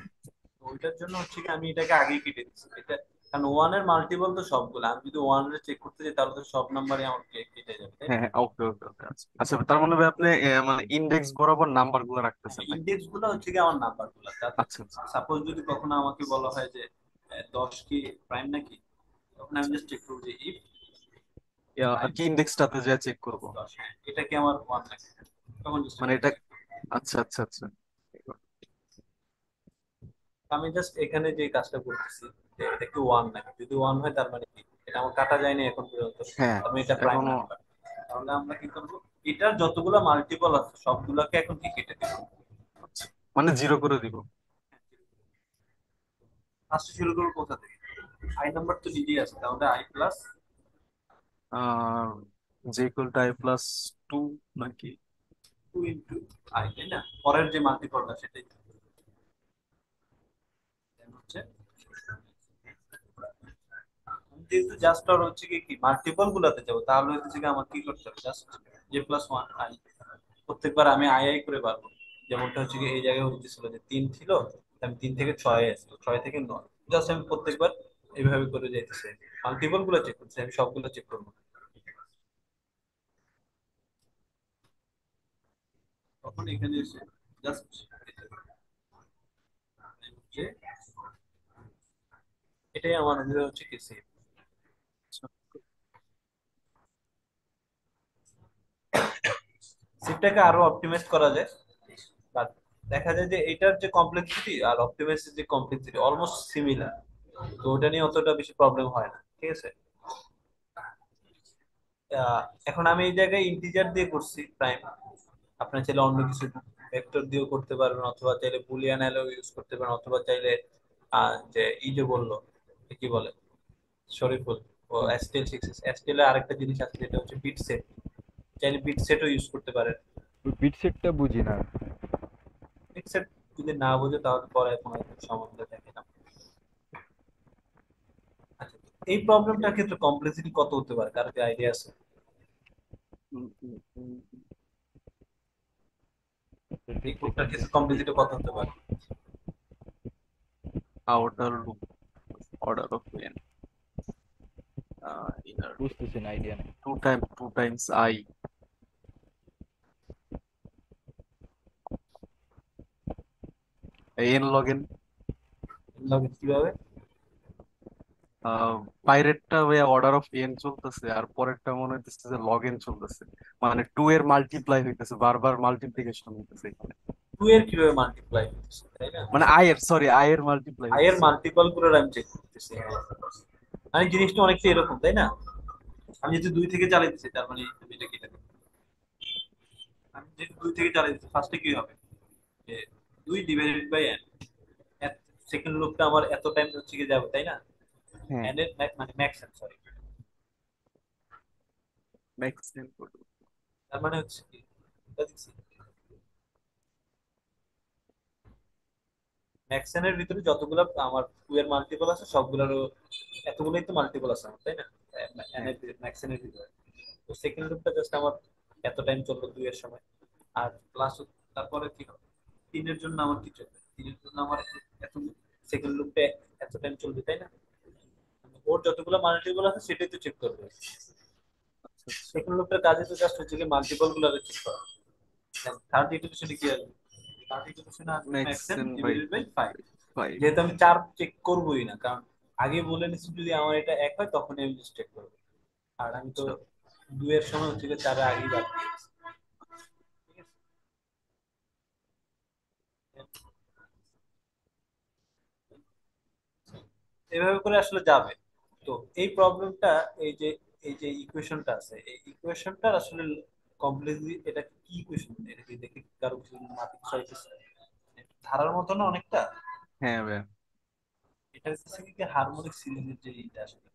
তো ওইটার জন্য হচ্ছে কি আমি এটাকে আগেই কেটে দিচ্ছি এটা, কারণ 1 এর মাল্টিপল তো সবগুলো, আমি যদি 1 এর চেক করতে যাই তাহলে তো সব নাম্বারই আমার কেটে যাবে, তাই না? হ্যাঁ হ্যাঁ, ওকে ওকে ওকে। আচ্ছা আচ্ছা, তার মানে ভাই আপনি মানে ইন্ডেক্স বরাবর নাম্বার গুলো রাখতেছেন নাকি? ইন্ডেক্স গুলো হচ্ছে কি আমার নাম্বার গুলো। আচ্ছা আচ্ছা। সাপোজ যদি কখনো আমাকে বলা হয় যে 10 কি প্রাইম নাকি, তখন আমি জাস্ট চেক করব যে ইফ আর কি ইন্ডেক্সটাতে যা চেক করব, 10 এটা কি আমার 1 নাকি, তখন just মানে এটা। আচ্ছা আচ্ছা আচ্ছা। আমি জাস্ট এখানে যে কাজটা করতেছি যে এটা কি 1 নাকি, যদি 1 হয় তার মানে কি এটা আমার কাটা যায়নি এখন পর্যন্ত, হ্যাঁ আমি এটা প্রাইম এখনো। নাম্বার। তাহলে আমরা কি করব, এটার যতগুলো মাল্টিপল আছে সবগুলোকে এখন কি কেটে দেব, মানে জিরো করে দিব। ফার্স্ট শুরু করব কোথা থেকে? আই নাম্বার তো নিজেই আছে, তাহলে আই প্লাস আর J equal to I plus two নাকি? 2 ইনটু আই, তাই না? পরের যে মাল্টিপলটা সেটাই হচ্ছে, যেহেতু জাস্ট আর হচ্ছে কি মাল্টিপল গুলাতে যাবো তাহলে হচ্ছে কি আমার কি করতে হবে, জাস্ট জে প্লাস 1 আই। প্রত্যেকবার আমি আই আই করে পারবো, যেমনটা হচ্ছে কি এই জায়গায় হচ্ছিল যে 3 ছিল, আমি 3 থেকে 6 আসলো, 6 থেকে 9, জাস্ট আমি প্রত্যেকবার এইভাবে করে যাইতেছি। মাল্টিপল গুলো চেক করছি, আমি সবগুলো চেক করবো, তখন এখানে এসে জাস্ট এটাই আমার হচ্ছে কি সেভ। সিটটাকে আরো অপটিমাইজ করা যায়, বাট দেখা যায় যে এটার যে কমপ্লেক্সিটি আর অপটিমাইজের যে কমপ্লেক্সিটি অলমোস্ট সিমিলার, তো ওটা নিয়ে অতটা বেশি প্রবলেম হয় না, ঠিক আছে? এখন আমি এই জায়গায় ইন্টিজার দিয়ে করছি প্রাইম, আপনার চাইলে অন্য কিছু ভেক্টর দিয়েও করতে পারবেন, অথবা চাইলে বুলিয়ান অ্যালো ইউজ করতে পারেন, অথবা চাইলে যে ই যে বললো কি বলে শরীফুল, ও এসটিএল 6 এসটিএল এর আরেকটা জিনিস আছে যেটা হচ্ছে বিট সেট, চাইলে বিট সেটও ইউজ করতে পারেন। বিট সেটটা বুঝি না। বিট সেট যদি না বোঝে তাহলে পরে কোনো সম্বন্ধে দেখে না। আচ্ছা, এই প্রবলেমটার ক্ষেত্রে কমপ্লেক্সিটি কত হতে পারে, কারো কি আইডিয়া আছে? এই কোডটার ক্ষেত্রে কমপ্লেক্সিটি কত হতে পারে? Outer loop, order of n, inner বুঝতেছি না, আইডিয়া নেই। 2 times I n log n। লগে কিভাবে? বাইরেরটা ভাইয়া অর্ডার অফ n চলতেছে, আর পরেরটা মনে হইতেছে যে লগ n চলতেছে, মানে 2 এর মাল্টিপ্লাই হইতেছে, বারবার মাল্টিপ্লিকেশন হইতেছে এখানে। 2 এর কিভাবে মাল্টিপ্লাই হচ্ছে, তাই না? মানে i এর মাল্টিপ্লাই আই এর হইতেছে। মাল্টিপল করে আমি চেক করতেছি। মানে জিনিসটা অনেকটা এরকম, তাই না? আমি যদি 2 থেকে চালাইতেছি, তার মানে আমি এটা কি লিখবো? আমি যদি 2 থেকে চালাইতেছি, ফার্স্টে কি হবে? যে 2 ডিভাইডেড বাই n, সেকেন্ড লুপটা আমার এত টাইম হচ্ছে কি যাবে, তাই না? হ্যাঁ, n এর মানে max n, sorry. Max n। তার মানে হচ্ছে কি, এটা দিচ্ছি ম্যাক্স n এর ভিতরে যতগুলো আমার 2 এর মাল্টিপল আছে সবগুলোরও এতগুলোই তো মাল্টিপল আছে আমার, তাই না? n হ্যাঁ, এর ম্যাক্স n এর ভিতরে। তো সেকেন্ড লুপটা জাস্ট আমার এত টাইম চলবে 2 এর সময়। আর প্লাস তারপরে কি হবে? 3 এর জন্য আমার কি চলবে? 3 এর জন্য আমার এত সেকেন্ড লুপে এত টাইম চলবে, তাই না? ওর যতগুলো মাল্টিপল আছে সেটাই তো চেক করবে। আচ্ছা আচ্ছা। সেকেন্ড লুপটার কাজে তো জাস্ট হচ্ছে কি মাল্টিপল গুলো চেক করা। থার্ড ইকুয়েশনে কি আসবে? থার্ড ইকুয়েশনে আসবে max max n n by divided by 5। 5। যেহেতু আমি 4 চেক করবোই না, কারণ আগে বলে নিচ্ছি যদি আমার এটা 1 হয় তখনই আমি চেক করবো। আর আমি তো আচ্ছা 2 এর সময় হচ্ছে কি 4 এর আগেই বাদ দিয়েছি। ঠিক আছে, এভাবে করে আসলে যাবে। তো এই প্রবলেমটা, এই যে এই যে ইকুয়েশনটা আছে, এই ইকুয়েশনটার আসলে কমপ্লিটলি এটা কি ইকুয়েশন, এটা কি দেখে কারো কিছু মাথা চাইতেছে? ধারার মতো না অনেকটা। হ্যাঁ ভাইয়া। এটা হচ্ছে কি হারমোনিক সিরিজের যে এটা আসলে,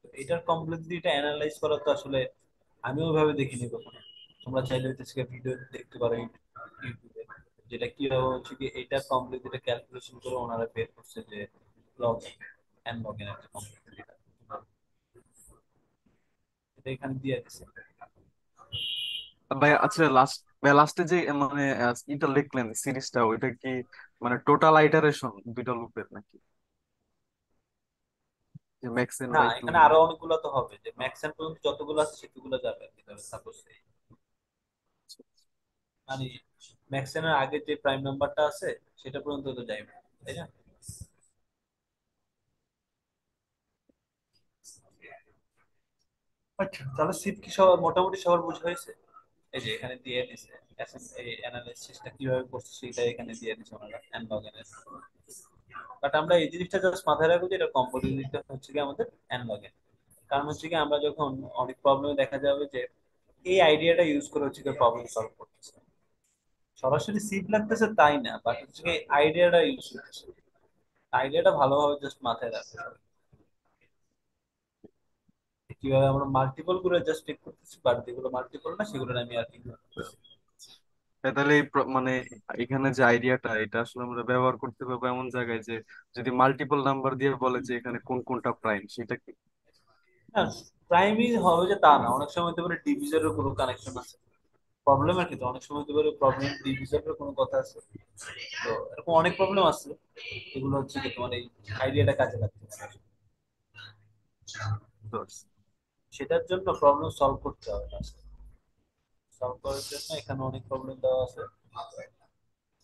তো এটার কমপ্লিটলি এটা অ্যানালাইজ করা তো আসলে আমিও ওইভাবে দেখিনি কখনো। তোমরা চাইলে হচ্ছে ভিডিও দেখতে পারো ইউটিউবে, যেটা কিভাবে হচ্ছে কি এটা কমপ্লিট এটা ক্যালকুলেশন করে ওনারা বের করছে যে লগ এন লগ এন একটা কমপ্লিট এটা এটা এখানে দিয়ে দিচ্ছে। ভাই আচ্ছা, লাস্টে যে মানে এটা লিখলেন সিরিজটা, ওইটা কি মানে টোটাল আইটারেশন দুইটা লুপের নাকি, যে ম্যাক্স এন না, বাই 2? এখানে আরো অনেকগুলো তো হবে, যে ম্যাক্সিমাম পর্যন্ত যতগুলো আছে সেগুলো যাবে আর কি। সাপোজ মানে ম্যাক্সিমাম আগে যে প্রাইম নাম্বারটা আছে সেটা পর্যন্ত তো যাইবে, তাই না? আচ্ছা, তাহলে সিপ কি সবার মোটামুটি সবার বোঝা হয়েছে? এই যে এখানে দিয়ে দিছে এই অ্যানালাইসিসটা কিভাবে করছে সেটা এখানে দিয়ে দিছে ওনারা এন লগ এন এর। বাট আমরা এই জিনিসটা জাস্ট মাথায় রাখবো যে এটা কম্পোজিটটা হচ্ছে কি আমাদের এন লগ এন। কারণ হচ্ছে কি আমরা যখন অনেক প্রবলেমে দেখা যাবে যে এই আইডিয়াটা ইউজ করে হচ্ছে কি প্রবলেম সলভ করতেছে, সরাসরি সিপ লাগতেছে তাই না, বাট হচ্ছে কি আইডিয়াটা ইউজ করতেছে। আইডিয়াটা ভালোভাবে জাস্ট মাথায় রাখতে হবে, কিভাবে আমরা মাল্টিপল করে জাস্ট চেক করতেছি, বাট যেগুলো মাল্টিপল না সেগুলো আমি আর কি করতেছি। তাহলে মানে এখানে যে আইডিয়াটা, এটা আসলে আমরা ব্যবহার করতে পারবো এমন জায়গায় যে যদি মাল্টিপল নাম্বার দিয়ে বলে যে এখানে কোন কোনটা প্রাইম, সেটা কি? না, প্রাইমই হবে যে তা না, অনেক সময় হতে পারে ডিভিজনের কোনো কানেকশন আছে প্রবলেমের ক্ষেত্রে, অনেক সময় হতে পারে প্রবলেম ডিভিজনের কোনো কথা আছে। তো এরকম অনেক প্রবলেম আছে, এগুলো হচ্ছে কি তোমার এই আইডিয়াটা কাজে লাগতে পারে। সেটার জন্য প্রবলেম সলভ করতে হবে, সলভ করার জন্য এখানে অনেক প্রবলেম দেওয়া আছে,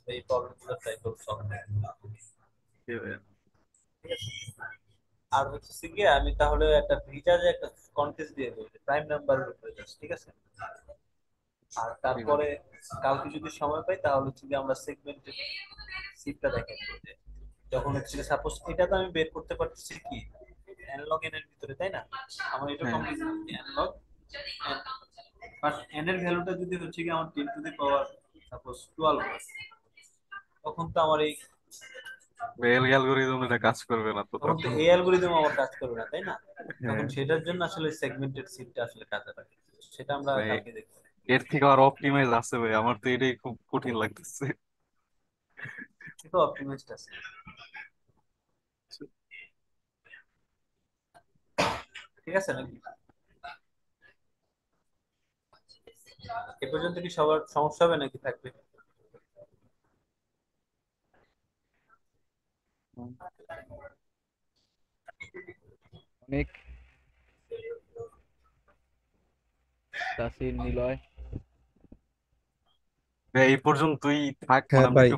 এই প্রবলেমগুলো ট্রাই করতে সলভ। ঠিক আছে, আর হচ্ছে কি আমি তাহলে একটা ভিজাজে একটা কন্টেস্ট দিয়ে দেবো প্রাইম নাম্বারের উপরে জাস্ট, ঠিক আছে? আর তারপরে কালকে যদি সময় পাই তাহলে হচ্ছে যে আমরা সেগমেন্টের সিটটা দেখেন, যে যখন হচ্ছে সাপোজ এটা তো আমি বের করতে পারতেছি কি অ্যানালগ এন এর ভিতরে, তাই না? আমার এটা হ্যাঁ, কমপ্লিট অ্যানালগ বাট এন এর ভ্যালুটা যদি হচ্ছে কি আমার 10 টু দি পাওয়ার সাপোজ 12 হয়, তখন তো আমার এই বেল অ্যালগরিদম এটা কাজ করবে না তো তখন তো তখন। এই অ্যালগরিদম আমার কাজ করবে না, তাই না? তখন হ্যাঁ সেটার জন্য আসলে সেগমেন্টেড সিটটা আসলে কাজে লাগে, সেটা আমরা ভাই, কালকে দেখবো। এর থেকে আর অপটিমাইজ আছে ভাই, আমার তো এটাই খুব কঠিন লাগতেছে। এটা অপটিমাইজড আছে, ঠিক আছে নাকি? এ পর্যন্ত কি সবার সমস্যা হবে নাকি থাকবে? অনেক তাসির, নিলয়। ভাই, এই পর্যন্তই থাক, মানে হ্যাঁ ভাই।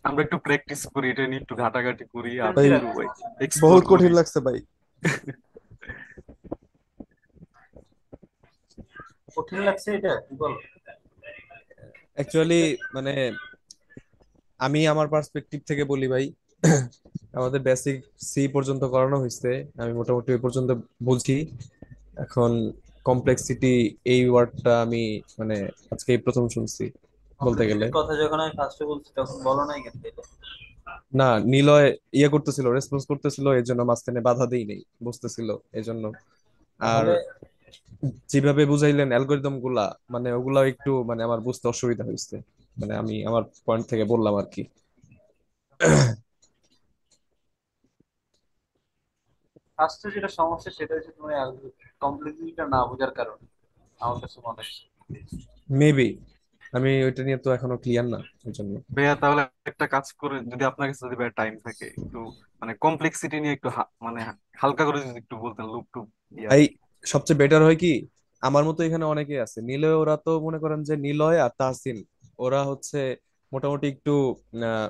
আমরা একটু প্র্যাকটিস করি, এটা নিয়ে একটু ঘাটাঘাটি করি, আর ভাই একটু এক্সপ্লোর বহুত করি। কঠিন লাগছে ভাই। কঠিন লাগছে এটা কি বল? অ্যাকচুয়ালি মানে আমি আমার পার্সপেক্টিভ থেকে বলি ভাই, আমাদের বেসিক সি পর্যন্ত করানো হয়েছে, আমি মোটামুটি ওই পর্যন্ত বুঝি। এখন কমপ্লেক্সিটি এই ওয়ার্ডটা আমি মানে আজকে এই প্রথম শুনছি বলতে গেলে। কমপ্লেক্সিটির কথা যখন আমি ফার্স্টে বলছি তখন বলো নাই কেন তাইলে? না, নিলয় করতেছিল, রেসপন্স করতেছিল, এই জন্য মাঝখানে বাধা দেই নেই, বুঝতেছিল এই জন্য। আর তাহলে যেভাবে বুঝাইলেন অ্যালগোরিদম গুলা, মানে ওগুলা একটু মানে আমার বুঝতে অসুবিধা হয়েছে, মানে আমি আমার পয়েন্ট থেকে বললাম আর কি। ফার্স্টে যেটা সমস্যা সেটা হচ্ছে তুমি কমপ্লেক্সিটিটা না বোঝার কারণে আমার কাছে মনে হয়। মেবি আমি ওইটা নিয়ে তো এখনো ক্লিয়ার না, এই জন্য। ভাইয়া তাহলে একটা কাজ করে, যদি আপনার কাছে যদি ভাই টাইম থাকে, একটু মানে কমপ্লেক্সিটি নিয়ে একটু মানে হালকা করে যদি একটু বলতেন, লুপ টুপ দিয়ে আর এই কি। সবচেয়ে বেটার হয় কি, আমার মতো এখানে অনেকে আছে নিলয়, ওরা তো মনে করেন যে নিলয় আর তাহসিন, ওরা হচ্ছে মোটামুটি একটু আহ,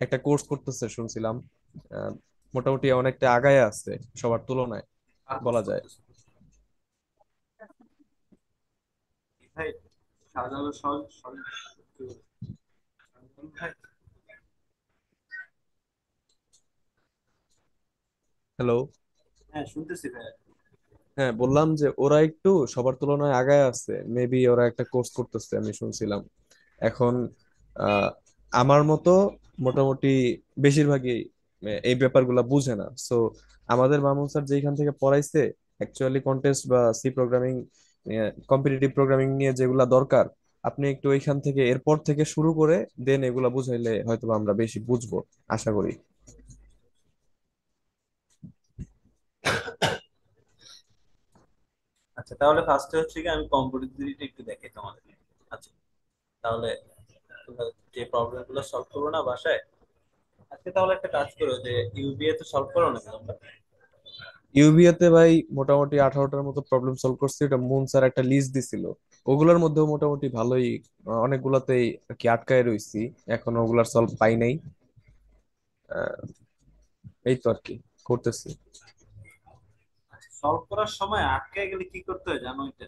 একটা কোর্স করতেছে শুনছিলাম, আহ, মোটামুটি অনেকটা আগায় আছে সবার তুলনায় আর কোর্স বলা যায়। করতেছে ভাই, শাহজালাল সহজ সহজ ভাই। হ্যালো। হ্যাঁ শুনতেছি ভাই। হ্যাঁ, বললাম যে ওরা একটু সবার তুলনায় আগায় আছে, মেবি ওরা একটা কোর্স করতেছে আমি শুনছিলাম। এখন আহ, আমার মতো মোটামুটি বেশিরভাগই এই ব্যাপারগুলা বুঝে না। সো আমাদের মামুন স্যার যেখান থেকে পড়াইছে, অ্যাকচুয়ালি কন্টেস্ট বা সি প্রোগ্রামিং, কম্পিটিটিভ প্রোগ্রামিং নিয়ে যেগুলা দরকার, আপনি একটু ওইখান থেকে এরপর থেকে শুরু করে দেন এগুলা বুঝাইলে হয়তো বা আমরা বেশি বুঝবো, আশা করি। আচ্ছা তাহলে ফার্স্টে হচ্ছে কি আমি কম্পিটিটিভিটি একটু দেখি তোমাদের। আচ্ছা তাহলে তোমরা যে প্রবলেম গুলো সলভ করবো না বাসায়, আজকে তাহলে একটা কাজ করো যে ইউবিএ তো সলভ করো না তোমরা? ইউবিএতে ভাই মোটামুটি 18টার মতো প্রবলেম সলভ করছি, এটা মুন স্যার একটা লিস্ট দিছিল, ওগুলোর মধ্যেও মোটামুটি ভালোই অনেকগুলাতেই আর কি আটকায় রইছি, এখন ওগুলার সলভ পাই নাই। আহ, এই তো আর কি করতেছি। সলভ করার সময় আটকে গেলে কি করতে হয় জানো এটা?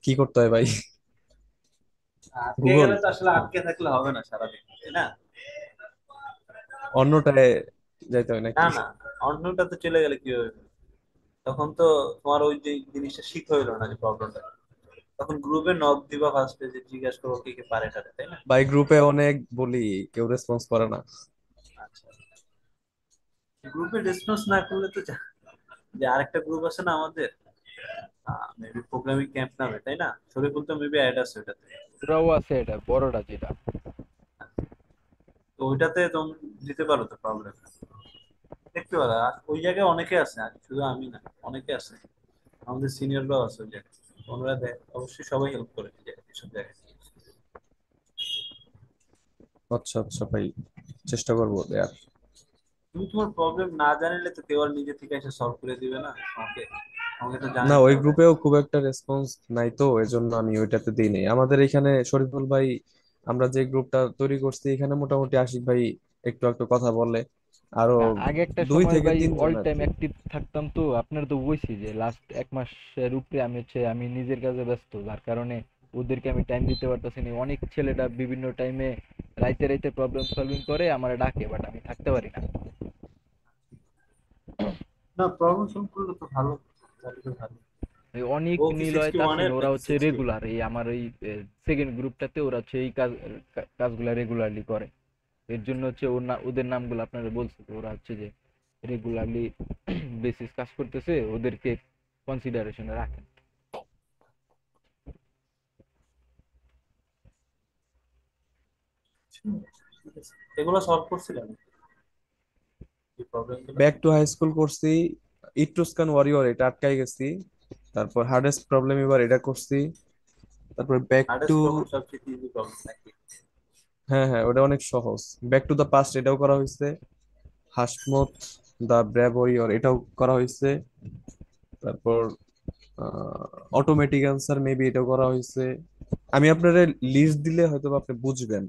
কি করতে হয় ভাই? আটকে গুগল? গেলে তো আসলে আটকে থাকলে হবে না সারাদিন, তাই না? অন্যটায় যাইতে হয় না নাকি? না, অন্যটা তো চলে গেলে কি হবে? তখন তো তোমার ওই যে জিনিসটা শিখ হইলো না যে প্রবলেমটা। তখন গ্রুপে নক দিবা ফার্স্টে, যে জিজ্ঞাসা করবো কে কে পারে টারে, তাই না? ভাই গ্রুপে অনেক বলি, কেউ রেসপন্স করে না। আচ্ছা, গ্রুপে রেসপন্স না করলে তো যে আরেকটা গ্রুপ আছে না আমাদের, মেবি প্রোগ্রামিং ক্যাম্প নামে, তাই না? শরীফুল তো মেবি অ্যাড আছে ওটাতে। ওরাও আছে, এটা বড়টা যেটা। তো ওইটাতে তুমি দিতে পারো তো প্রবলেম, দেখতে পারো। আর ওই জায়গায় অনেকে আছে, আর শুধু আমি না, অনেকে আছে, আমাদের সিনিয়ররাও আছে ওই জায়গায়। ওনারা দেখ অবশ্যই সবাই হেল্প করে এই জায়গায়, এসব জায়গায়। আচ্ছা আচ্ছা ভাই, চেষ্টা করবো দেয়ার। তুমি তোমার প্রবলেম না জানলে তো কেউ আর নিজে থেকে এসে সলভ করে দিবে না আমাকে, আমাকে তো না, জানাইতে ওই হবে। গ্রুপেও খুব একটা রেসপন্স নাই, তো এজন্য আমি ওইটাতে দিই নাই। আমাদের এখানে শরীফুল ভাই, আমরা যে গ্রুপটা তৈরি করছি এখানে মোটামুটি আশিক ভাই একটু একটু কথা বলে, আরো না, আগে একটা 2 সময় থেকে ভাই 3 জন অল আর টাইম কি। অ্যাক্টিভ থাকতাম, তো আপনার তো বলছি যে লাস্ট 1 মাসের উপরে আমি নিজের কাজে ব্যস্ত, যার কারণে ওদেরকে আমি টাইম দিতে পারতেছি না। অনেক ছেলেটা বিভিন্ন টাইমে রাইতে রাইতে প্রবলেম সলভিং করে আমার ডাকে, বাট আমি থাকতে পারি না। না প্রবলেম সলভ করলে তো ভালো, তাহলে তো ভালো। এই অনেক ও কি নিলয় 61 তাসিন এর ওরা নাকি হচ্ছে 60? রেগুলার, এই আমার ওই সেকেন্ড গ্রুপটাতে ওরা হচ্ছে এই কাজগুলা রেগুলারলি করে। এর জন্য হচ্ছে ওদের নামগুলো আপনারা বলছে, তো ওরা হচ্ছে যে রেগুলারলি বেসিস কাজ করতেছে, ওদেরকে কনসিডারেশনে রাখেন। ঠিক আছে। এগুলো সলভ করছিলাম এই প্রবলেম গুলো। ব্যাক টু হাই স্কুল করছি, ইট্রুস্কান ওয়ারিয়র এটা আটকাই গেছি, তারপর হার্ডেস্ট প্রবলেম এবার এটা করছি, তারপর ব্যাক টু, হার্ডেস্ট প্রবলেম সবচেয়ে ইজি প্রবলেম নাকি? হ্যাঁ হ্যাঁ ওটা অনেক সহজ। ব্যাক টু দ্য পাস্ট এটাও করা হয়েছে, হাশমত দ্য ব্র্যাভ ওয়ারিয়র এটাও করা হয়েছে, তারপর অটোমেটিক অ্যান্সার মেবি এটা করা হয়েছে। আমি আপনারে লিস্ট দিলে হয়তো বা আপনি বুঝবেন।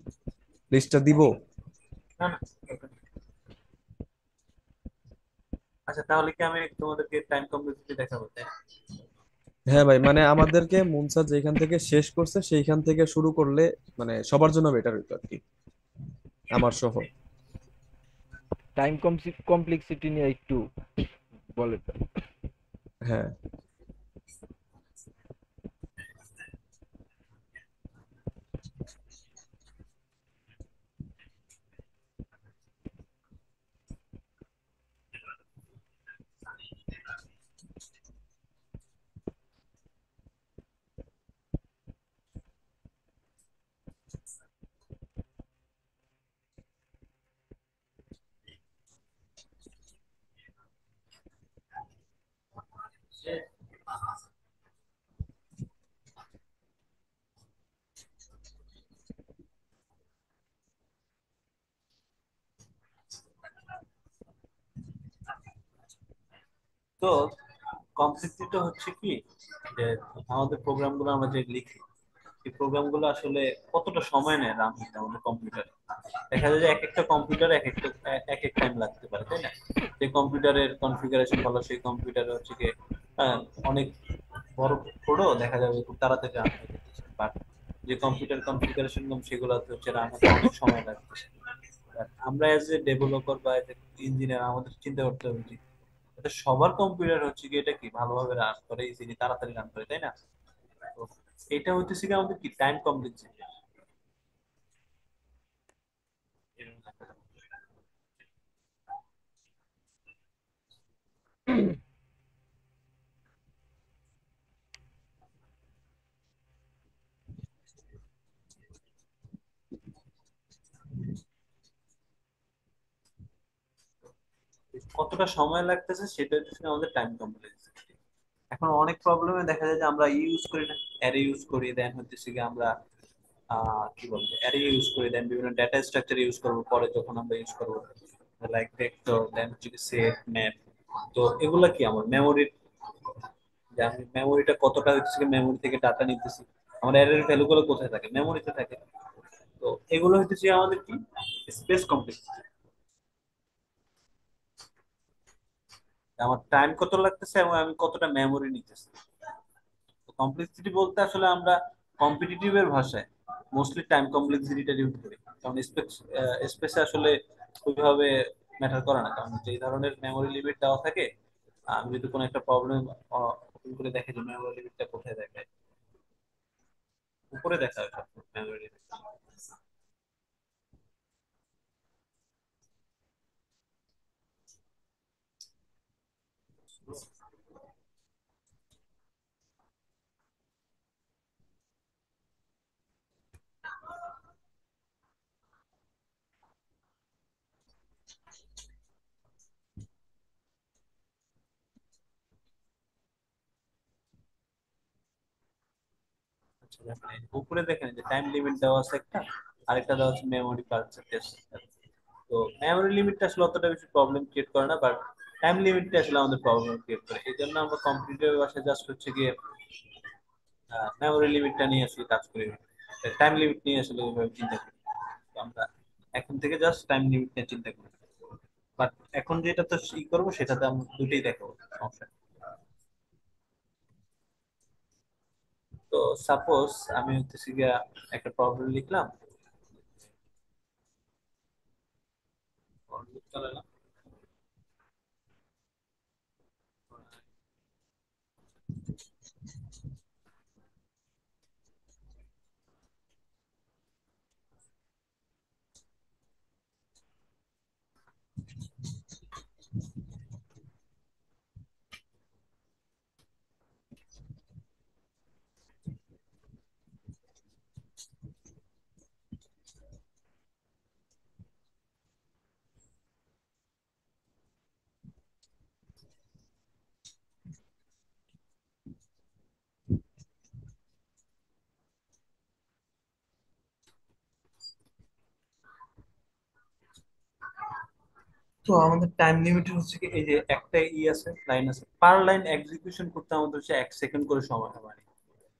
লিস্টটা দিব? না না, দরকার নেই। আচ্ছা তাহলে কি আমি তোমাদেরকে টাইম কমপ্লেক্সিটি দেখাবো, তাই না? হ্যাঁ ভাই, মানে আমাদেরকে মুনসার যেখান থেকে শেষ করছে সেইখান থেকে শুরু করলে মানে সবার জন্য বেটার হইতো আর কি, আমার সহ। টাইম কমপ্লেক্সিটি নিয়ে একটু বলে তো। হ্যাঁ, তো কমপ্লেক্সিটি হচ্ছে কি, যে আমাদের প্রোগ্রামগুলো আমরা যে লিখি, এই প্রোগ্রামগুলো আসলে কতটা সময় নেয় রান হতে আমাদের কম্পিউটারে। দেখা যায় যে এক একটা কম্পিউটার এক এক টাইম লাগতে পারে, তাই না? যে কম্পিউটারের কনফিগারেশন ভালো সেই কম্পিউটারে হচ্ছে গিয়ে অনেক বড় কোডও দেখা যাবে খুব তাড়াতাড়ি রান হয়ে যেতেছে, বাট যে কম্পিউটার কনফিগারেশন কম সেগুলোতে হচ্ছে রান হতে অনেক সময় লাগতেছে। But আমরা এজ এ ডেভেলপার বা এজ এ ইঞ্জিনিয়ার আমাদের চিন্তা করতে হবে যে যাতে সবার কম্পিউটার হচ্ছে কি এটা কি ভালোভাবে রান করে, ইজিলি তাড়াতাড়ি রান করে, তাই না? তো এটা হচ্ছে কি আমাদের কি টাইম কমপ্লেক্সিটি। কতটা সময় লাগতেছে সেটা হচ্ছে আমাদের টাইম কমপ্লেক্সিটি। এখন অনেক প্রবলেমে দেখা যায় যে আমরা ইউজ করি না, অ্যারে ইউজ করি, দেন হচ্ছে কি আমরা কি বলবো অ্যারে ইউজ করি, দেন বিভিন্ন ডেটা স্ট্রাকচার ইউজ করবো পরে যখন আমরা ইউজ করবো, লাইক ভেক্টর, দেন হচ্ছে কি সেট, ম্যাপ। তো এগুলা কি আমার মেমোরির, যে আমি মেমোরিটা কতটা হচ্ছে মেমোরি থেকে ডাটা নিতেছি, আমার অ্যারের ভ্যালু গুলো কোথায় থাকে, মেমোরিতে থাকে। তো এগুলো হচ্ছে আমাদের কি স্পেস কমপ্লেক্সিটি, আমার টাইম কত লাগতেছে এবং আমি কতটা মেমোরি নিতেছি। কমপ্লেক্সিটি বলতে আসলে আমরা কম্পিটিটিভ এর ভাষায় মোস্টলি টাইম কমপ্লেক্সিটিটা ইউজ করি, কারণ স্পেসে আসলে ওইভাবে ম্যাটার করে না, কারণ যে ধরনের মেমোরি লিমিট দেওয়া থাকে, আমি যদি কোনো একটা প্রবলেম ওপেন করে দেখে যে মেমোরি লিমিটটা কোথায় দেখায়, উপরে দেখা হয় মেমোরি লিমিট। আচ্ছা দেখেন, উপরে দেখেন যে টাইম লিমিট দেওয়া আছে একটা, আরেকটা দেওয়া আছে মেমোরি পার্সেন্টেজ। তো মেমোরি লিমিটটা আসলে অতটা বেশি প্রবলেম ক্রিয়েট করে না, বাট টাইম লিমিটটা আসলে আমাদের প্রবলেম ক্রিয়েট করে। এই জন্য আমরা কম্পিউটারের ভাষায় জাস্ট হচ্ছে গিয়ে মেমোরি লিমিটটা নিয়ে আসলে কাজ করি, টাইম লিমিট নিয়ে আসলে ওইভাবে চিন্তা করি। তো আমরা এখন থেকে জাস্ট টাইম লিমিট নিয়ে চিন্তা করি, বাট এখন যেটা তো ই করবো সেটাতে আমরা দুটোই দেখাবো, সমস্যা নেই। তো সাপোজ আমি হচ্ছে গিয়া একটা প্রবলেম লিখলাম, চালালাম। তো আমাদের টাইম লিমিট হচ্ছে কি, এই যে একটা আছে, লাইন আছে, পার লাইন এক্সিকিউশন করতে আমাদের হচ্ছে 1 সেকেন্ড করে সময় হয়, মানে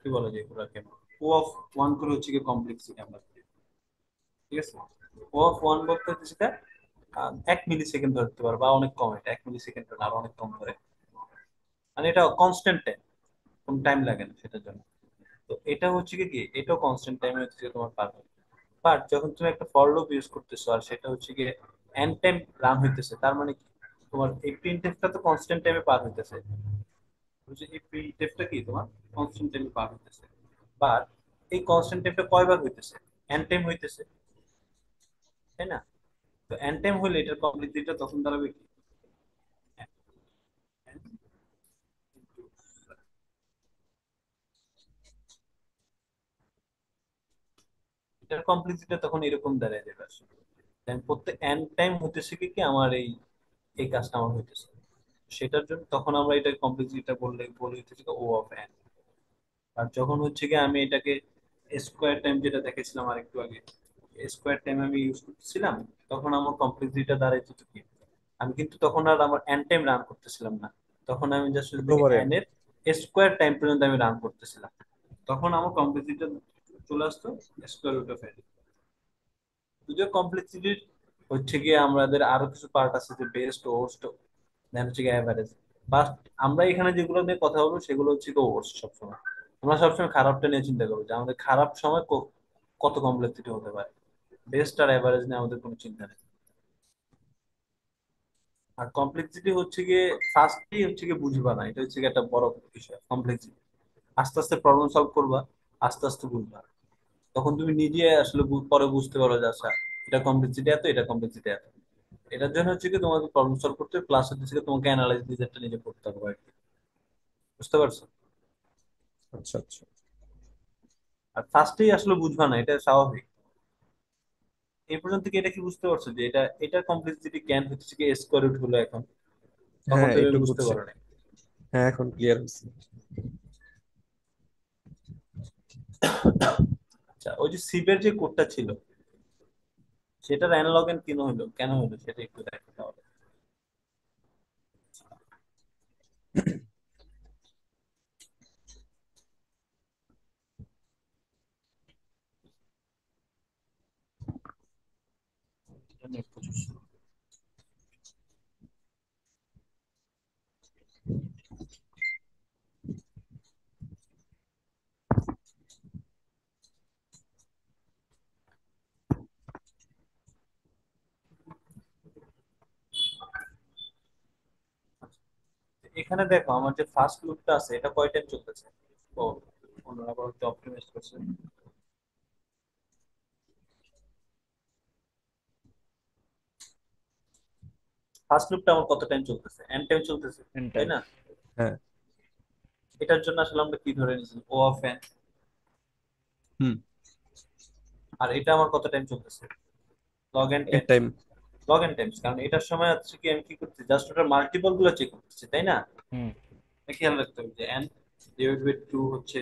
কি বলে যে এগুলোকে ও অফ ওয়ান করে হচ্ছে কি কমপ্লেক্সিটি আমরা বলি। ঠিক আছে, ও অফ ওয়ান বলতে হচ্ছে সেটা 1 মিলি সেকেন্ড ধরতে পারো, বা অনেক কম, এটা 1 মিলি সেকেন্ড আর অনেক কম ধরে, মানে এটা কনস্ট্যান্ট টাইম, কোনো টাইম লাগে না সেটার জন্য। তো এটা হচ্ছে কি কি, এটাও কনস্ট্যান্ট টাইমে হচ্ছে গিয়ে তোমার পার হবে। বাট যখন তুমি একটা ফর লুপ ইউজ করতেছো আর সেটা হচ্ছে গিয়ে এন টাইম রান হইতেছে, তার মানে কি তোমার এই প্রিন্টএফটা তো কনস্ট্যান্ট টাইমে পার হইতেছে, বুঝছো? এই প্রিন্টএফটা কি তোমার কনস্ট্যান্ট টাইমে পার হইতেছে, বাট এই কনস্ট্যান্ট টাইমটা কয়বার হইতেছে, এন টাইম হইতেছে, তাই না? তো এন টাইম হইলে এটার কমপ্লিটিটা তখন দাঁড়াবে কি, এটার কমপ্লিটিটা তখন এরকম দাঁড়ায় যাবে আসলে। Then প্রত্যেক এন টাইম হইতেছে কি কি আমার এই এই কাজটা আমার হইতেছে, সেটার জন্য তখন আমরা এটা কমপ্লিটলিটা বললে বলে হইতেছে ও অফ এন। আর যখন হচ্ছে কি আমি এটাকে স্কোয়ার টাইম, যেটা দেখেছিলাম আর একটু আগে, স্কোয়ার টাইম আমি ইউজ করতেছিলাম, তখন আমার কমপ্লিটলিটা দাঁড়াইছে কি, আমি কিন্তু তখন আর আমার এন টাইম রান করতেছিলাম না, তখন আমি জাস্ট ওভার এন এর স্কোয়ার টাইম পর্যন্ত আমি রান করতেছিলাম, তখন আমার কমপ্লিটলিটা চলে আসতো স্কোয়ার রুট অফ এন। যদিও কমপ্লেক্সিটির হচ্ছে গিয়ে আমাদের আরো কিছু পার্ট আছে, যে বেস্ট, ওস্ট, দেন হচ্ছে গিয়ে অ্যাভারেজ, বাট আমরা এখানে যেগুলো নিয়ে কথা বলবো সেগুলো হচ্ছে গিয়ে ওস্ট। সবসময় আমরা সবসময় খারাপটা নিয়ে চিন্তা করবো, যে আমাদের খারাপ সময় কত কমপ্লেক্সিটি হতে পারে, বেস্ট আর অ্যাভারেজ নিয়ে আমাদের কোনো চিন্তা নেই। আর কমপ্লেক্সিটি হচ্ছে গিয়ে ফার্স্টেই হচ্ছে গিয়ে বুঝবা না, এটা হচ্ছে গিয়ে একটা বড় বিষয় কমপ্লেক্সিটি। আস্তে আস্তে প্রবলেম সলভ করবা, আস্তে আস্তে বুঝবা, তখন তুমি নিজে আসলে পরে বুঝতে পারো যে আচ্ছা এটা কমপ্লেক্সিটি এত, এটা কমপ্লেক্সিটি এত। এটার জন্য হচ্ছে কি তোমাকে প্রবলেম সলভ করতে হবে, প্লাস হচ্ছে কি তোমাকে অ্যানালাইজ নিজেরটা নিজে করতে হবে আর কি। বুঝতে পারছো? আচ্ছা আচ্ছা। আর ফার্স্টেই আসলে বুঝবা না, এটা স্বাভাবিক। এই পর্যন্ত কি এটা কি বুঝতে পারছো যে এটা এটা কমপ্লেক্সিটি জ্ঞান হচ্ছে কি স্কোয়ার রুট হলো এখন, তখন হ্যাঁ তুমি একটু বুঝতে বুঝছি। পারো না। হ্যাঁ এখন ক্লিয়ার হচ্ছে। আচ্ছা, ওই যে সিবের যে কোডটা ছিল, সেটার অ্যানালগ এন কেন হলো, কেন হলো সেটা একটু দেখো তাহলে। এটা নিয়ে প্রচুর slow। এখানে দেখো আমার যে ফার্স্ট লুপটা আছে এটা কয় টাইম চলতেছে, ও ওনারা আবার অপটিমাইজ করছে। ফার্স্ট লুপটা আমার কত টাইম চলতেছে, এন টাইম চলতেছে, এন তাই টাইম। না? হ্যাঁ। এটার জন্য আসলে আমরা কি ধরে নিয়েছি, ও অফ এন। হুম। আর এটা আমার কত টাইম চলতেছে, log N N Times. Time. Log N Times, কারণ এটার সময় হচ্ছে কি আমি কি করতেছি, জাস্ট ওটার মাল্টিপল গুলো চেক করতেছি, তাই না? হুম। খেয়াল রাখতে হবে যে এন ডিভাইড বাই 2 হচ্ছে,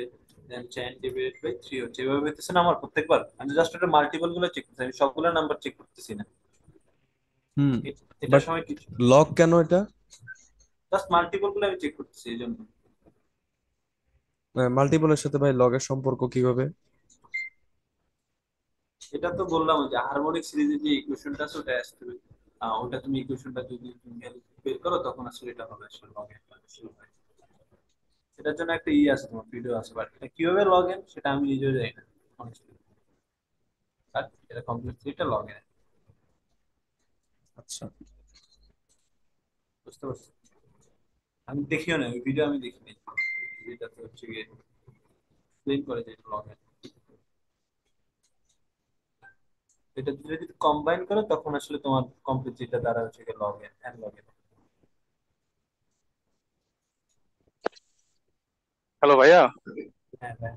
দেন হচ্ছে এন ডিভাইড বাই 3 হচ্ছে, এভাবে হইতেছে না আমার প্রত্যেকবার। আমি জাস্ট ওটার মাল্টিপল গুলো চেক করতেছি, আমি সবগুলো নাম্বার চেক করতেছি না। হুম। এটার বাট সময় কিছু লগ কেন এটা? জাস্ট মাল্টিপল গুলো আমি চেক করতেছি এই জন্য। মাল্টিপলের সাথে ভাই লগের সম্পর্ক কিভাবে? এটা তো বললাম যে হারমোনিক সিরিজের যে ইকুয়েশনটা আছে ওটা আসতে হবে, ওটা তুমি ইকুয়েশনটা যদি তুমি বের করো তখন আসলে এটা হবে আসলে লগ এন আসলে হয়। এটার জন্য একটা আছে, তোমার ভিডিও আছে, বাট এটা কিভাবে লগ এন সেটা আমি নিজেও জানি না honestly। বাট এটা কমপ্লিটলি লগ এন। আচ্ছা। বুঝতে পারছো? আমি দেখিও না ওই ভিডিও, আমি দেখিনি, যেটাতে হচ্ছে গিয়ে এক্সপ্লেইন করে যে এটা লগ এন। এটা যদি কম্বাইন করো তখন আসলে তোমার কমপ্লিটলিটা দ্বারা হচ্ছে গিয়ে log n and log n. Hello ভাইয়া। হ্যাঁ ভাই।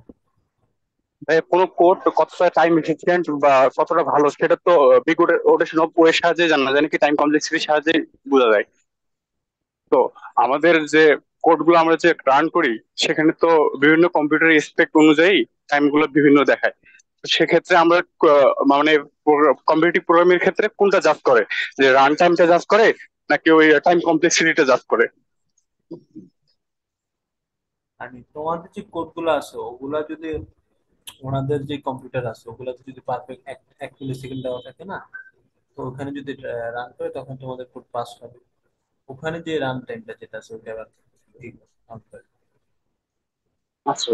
ভাইয়া কোনো কোড কতটা টাইম এফিসিয়েন্ট বা কতটা ভালো সেটা তো বিগ রোটেশন অফ ওয়ের সাহায্যে জানা যায়, নাকি টাইম কমপ্লেক্সিটির সাহায্যে বোঝা যায়। তো আমাদের যে কোড গুলো আমরা যে রান করি সেখানে তো বিভিন্ন কম্পিউটার স্পেক অনুযায়ী টাইম গুলো বিভিন্ন দেখায়। সেক্ষেত্রে আমরা মানে কম্পিটিটিভ প্রোগ্রামের ক্ষেত্রে কোনটা জাজ করে, যে রান টাইমটা জাজ করে নাকি ওই টাইম কমপ্লেক্সিটিটা জাজ করে? আর তোমাদের যে কোড গুলো আছে ওগুলা যদি ওনাদের যে কম্পিউটার আছে ওগুলাতে যদি পারফেক্ট 1 মিলি সেকেন্ড দেওয়া থাকে না, তো ওখানে যদি রান করে তখন তোমাদের কোড পাস হবে। ওখানে যে রান টাইমটা যেটা আছে ওটা আবার ঠিক count করে। আচ্ছা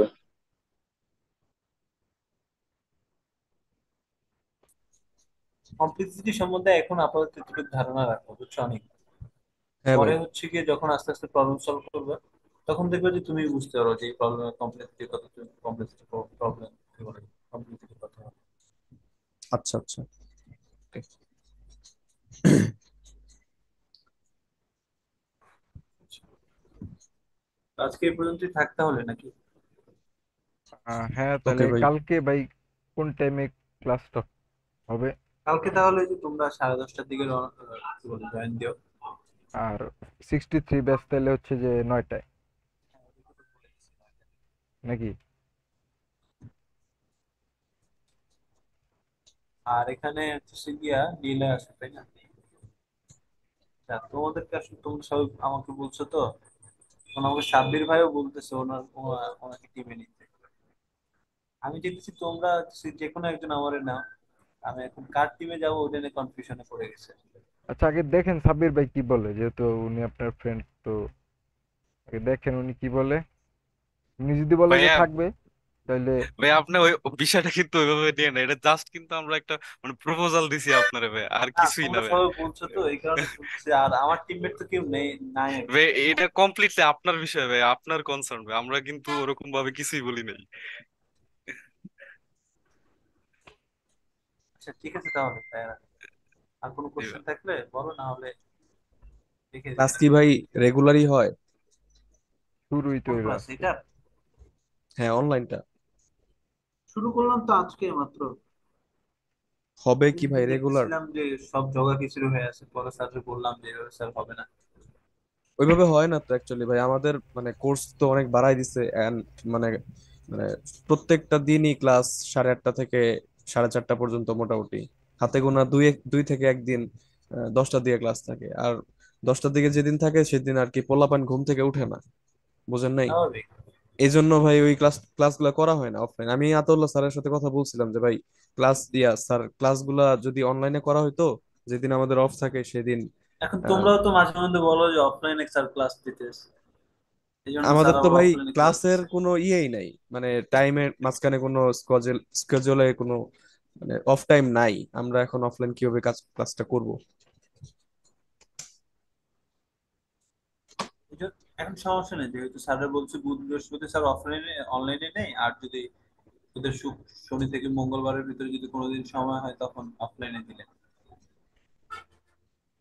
কমপ্লেক্সিটি সম্বন্ধে এখন আপাতত একটু ধারণা রাখো, বুঝছো? অনেক হ্যাঁ ভাই। পরে হচ্ছে গিয়ে যখন আস্তে আস্তে প্রবলেম সলভ করবে তখন দেখবে যে তুমি বুঝতে পারো যে এই প্রবলেমের কমপ্লেক্সিটি কত, কমপ্লেক্সিটি প্রবলেম কি বলে, কমপ্লেক্সিটি কত হবে। আচ্ছা আচ্ছা। আজকে এই পর্যন্তই থাকতে হলে নাকি? হ্যাঁ, ওকে তাহলে ভাই। কালকে ভাই কোন টাইমে ক্লাসটা হবে? কালকে তাহলে যে তোমরা 10:30টার দিকে কি বলে জয়েন দিও। আর 63 ব্যাচ তাহলে হচ্ছে যে 9টায় নাকি? আর এখানে হচ্ছে গিয়া নীলা আছে তাই না? তোমাদেরকে আসলে তোমরা সবাই আমাকে বলছো তো, আমাকে সাব্বির ভাইও বলতেছে ওনাকে টিমে নিতে। আমি দেখতেছি তোমরা যে কোনো একজন আমারে নাও, আমি এখন কার টিমে যাবো ওটা নিয়ে কনফিউশনে পড়ে গেছে। আচ্ছা, আগে দেখেন সাব্বির ভাই কি বলে, যেহেতু উনি আপনার ফ্রেন্ড, তো আগে দেখেন উনি কি বলে। উনি যদি বলে যে ভাইয়া থাকবে তাহলে ভাই আপনি ওই বিষয়টা কিন্তু ওইভাবে নিয়ে না, এটা জাস্ট কিন্তু আমরা একটা মানে প্রপোজাল দিছি আপনারে ভাই, আর না কিছুই না তোমরা ভাই। সবাই বলছো তো এই কারণে বলছি, আর আমার টিমমেট তো কেউ নেই, নাই আর কি। ভাই এটা কমপ্লিটলি আপনার বিষয় ভাই, আপনার কনসার্ন ভাই, আমরা কিন্তু ওরকম ভাবে কিছুই বলি নাই। আচ্ছা ঠিক আছে তাহলে আর কোনো জি কোশ্চেন ভাই। থাকলে বলো, না হলে দেখে ক্লাস কি ভাই রেগুলারই হয়? শুরুই তো কোন হইলো ক্লাস আজকে। এটা? হ্যাঁ, অনলাইনটা শুরু করলাম তো আজকে মাত্র। হবে কি সেদিন তো ভাই রেগুলার? দেখতেছিলাম যে সব জগা খিচুড়ি হয়ে আছে, পরে স্যারকে বললাম যে এভাবে স্যার হবে না। ওইভাবে হয় না তো অ্যাকচুয়ালি ভাই, আমাদের মানে কোর্স তো অনেক বাড়াই দিছে and মানে মানে প্রত্যেকটা দিনই ক্লাস 8:30 থেকে 4:30 পর্যন্ত মোটামুটি। হাতে গোনা দুই থেকে একদিন 10টার দিকে ক্লাস থাকে। আর 10টার দিকে যেদিন থাকে সেদিন আর কি পোলাপান ঘুম থেকে উঠে না, বুঝেন নাই? স্বাভাবিক। এই জন্য ভাই ওই ক্লাসগুলো করা হয় না অফলাইন। আমি আতাউল্লাহ স্যারের সাথে কথা বলছিলাম যে ভাই স্যার ক্লাসগুলা যদি অনলাইনে করা হয়তো, যেদিন আমাদের অফ থাকে সেদিন। এখন আহ, তোমরাও তো মাঝে মধ্যে বলো যে অফলাইনে স্যার ক্লাস দিতেছে, এই জন্য আমাদের স্যার তো আবার ভাই অফলাইনে ক্লাস ক্লাসের দিচ্ছে। কোনো ইয়েই নাই, মানে টাইমের মাঝখানে কোনো স্কেজুলে কোনো মানে অফ টাইম নাই। আমরা এখন অফলাইন কিভাবে ক্লাসটা করব? এখন সমস্যা নেই, যেহেতু স্যাররা বলছে বুধ বৃহস্পতি স্যার অফলাইনে অনলাইনে নেই, আর যদি ওদের শনি থেকে মঙ্গলবারের ভিতরে যদি কোনোদিন সময় হয় তখন অফলাইনে দিলেন।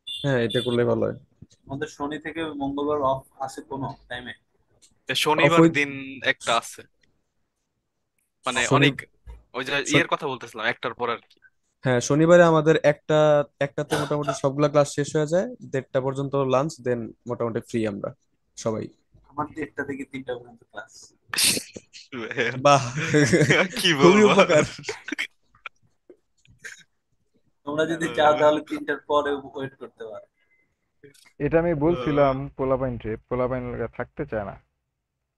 হ্যাঁ, এটা করলে ভালো হয়। আমাদের শনি থেকে মঙ্গলবার অফ আছে কোনো টাইমে? অফ শনিবার ওই দিন একটা আছে, মানে শনি অনেক ওই যে ইয়ের কথা বলতেছিলাম একটার পর আর কি। হ্যাঁ, শনিবারে আমাদের একটাতে মোটামুটি সবগুলা ক্লাস শেষ হয়ে যায়, 1:30 পর্যন্ত লাঞ্চ, দেন মোটামুটি ফ্রি আমরা সবাই। আমার 1টা থেকে 3টা পর্যন্ত ক্লাস। বাহ কি খুবই বলবো আর। উপকার। তোমরা যদি চাও তাহলে 3টার পরে ওয়েট করতে পারো। এটা আমি বলছিলাম পোলাপাইন থাকতে চায় না,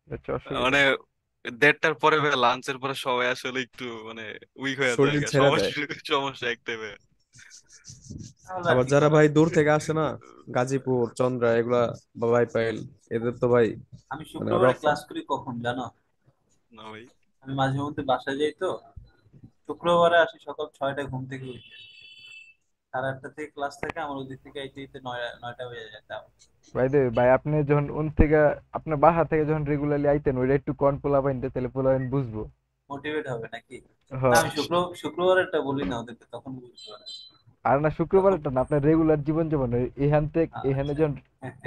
এটা হচ্ছে অসুবিধা। মানে 1:30টার পরে লাঞ্চের পরে সবাই আসলে একটু মানে উইক হয়ে যায়, শরীর ছেড়ে দেয়। সমস্যা সমস্যা এক টাইপে। তাহলে আর আবার কি যারা করা? ভাই দূর থেকে আসে না, গাজীপুর চন্দ্রা এগুলা বা বাইপাইল, এদের তো ভাই আমি মানে শুক্রবারে রফ। ক্লাস করি কখন জানো? না ভাই। আমি মাঝে মধ্যে বাসায় যাই তো, শুক্রবারে আসি সকাল 6টায় ঘুম থেকে উঠে। 8:30 থেকে ক্লাস থাকে আমার, ওদিক থেকে আইতে আইতে 9টা হয়ে যায় তাও। ভাই আপনি যখন থেকে আপনার বাসা থেকে যখন রেগুলারলি আইতেন ওইটা একটু কোন পোলাপাইনটা, তাহলে পোলাপাইন বুঝবো। মোটিভেট হবে নাকি? না হ্যাঁ। আমি শুক্রবারেরটা বলি না ওদেরকে, তখন বুঝতে পারে। আর না, তখন শুক্রবারটা না, আপনার রেগুলার জীবন যাপন এখান থেকে এখানে আচ্ছা যখন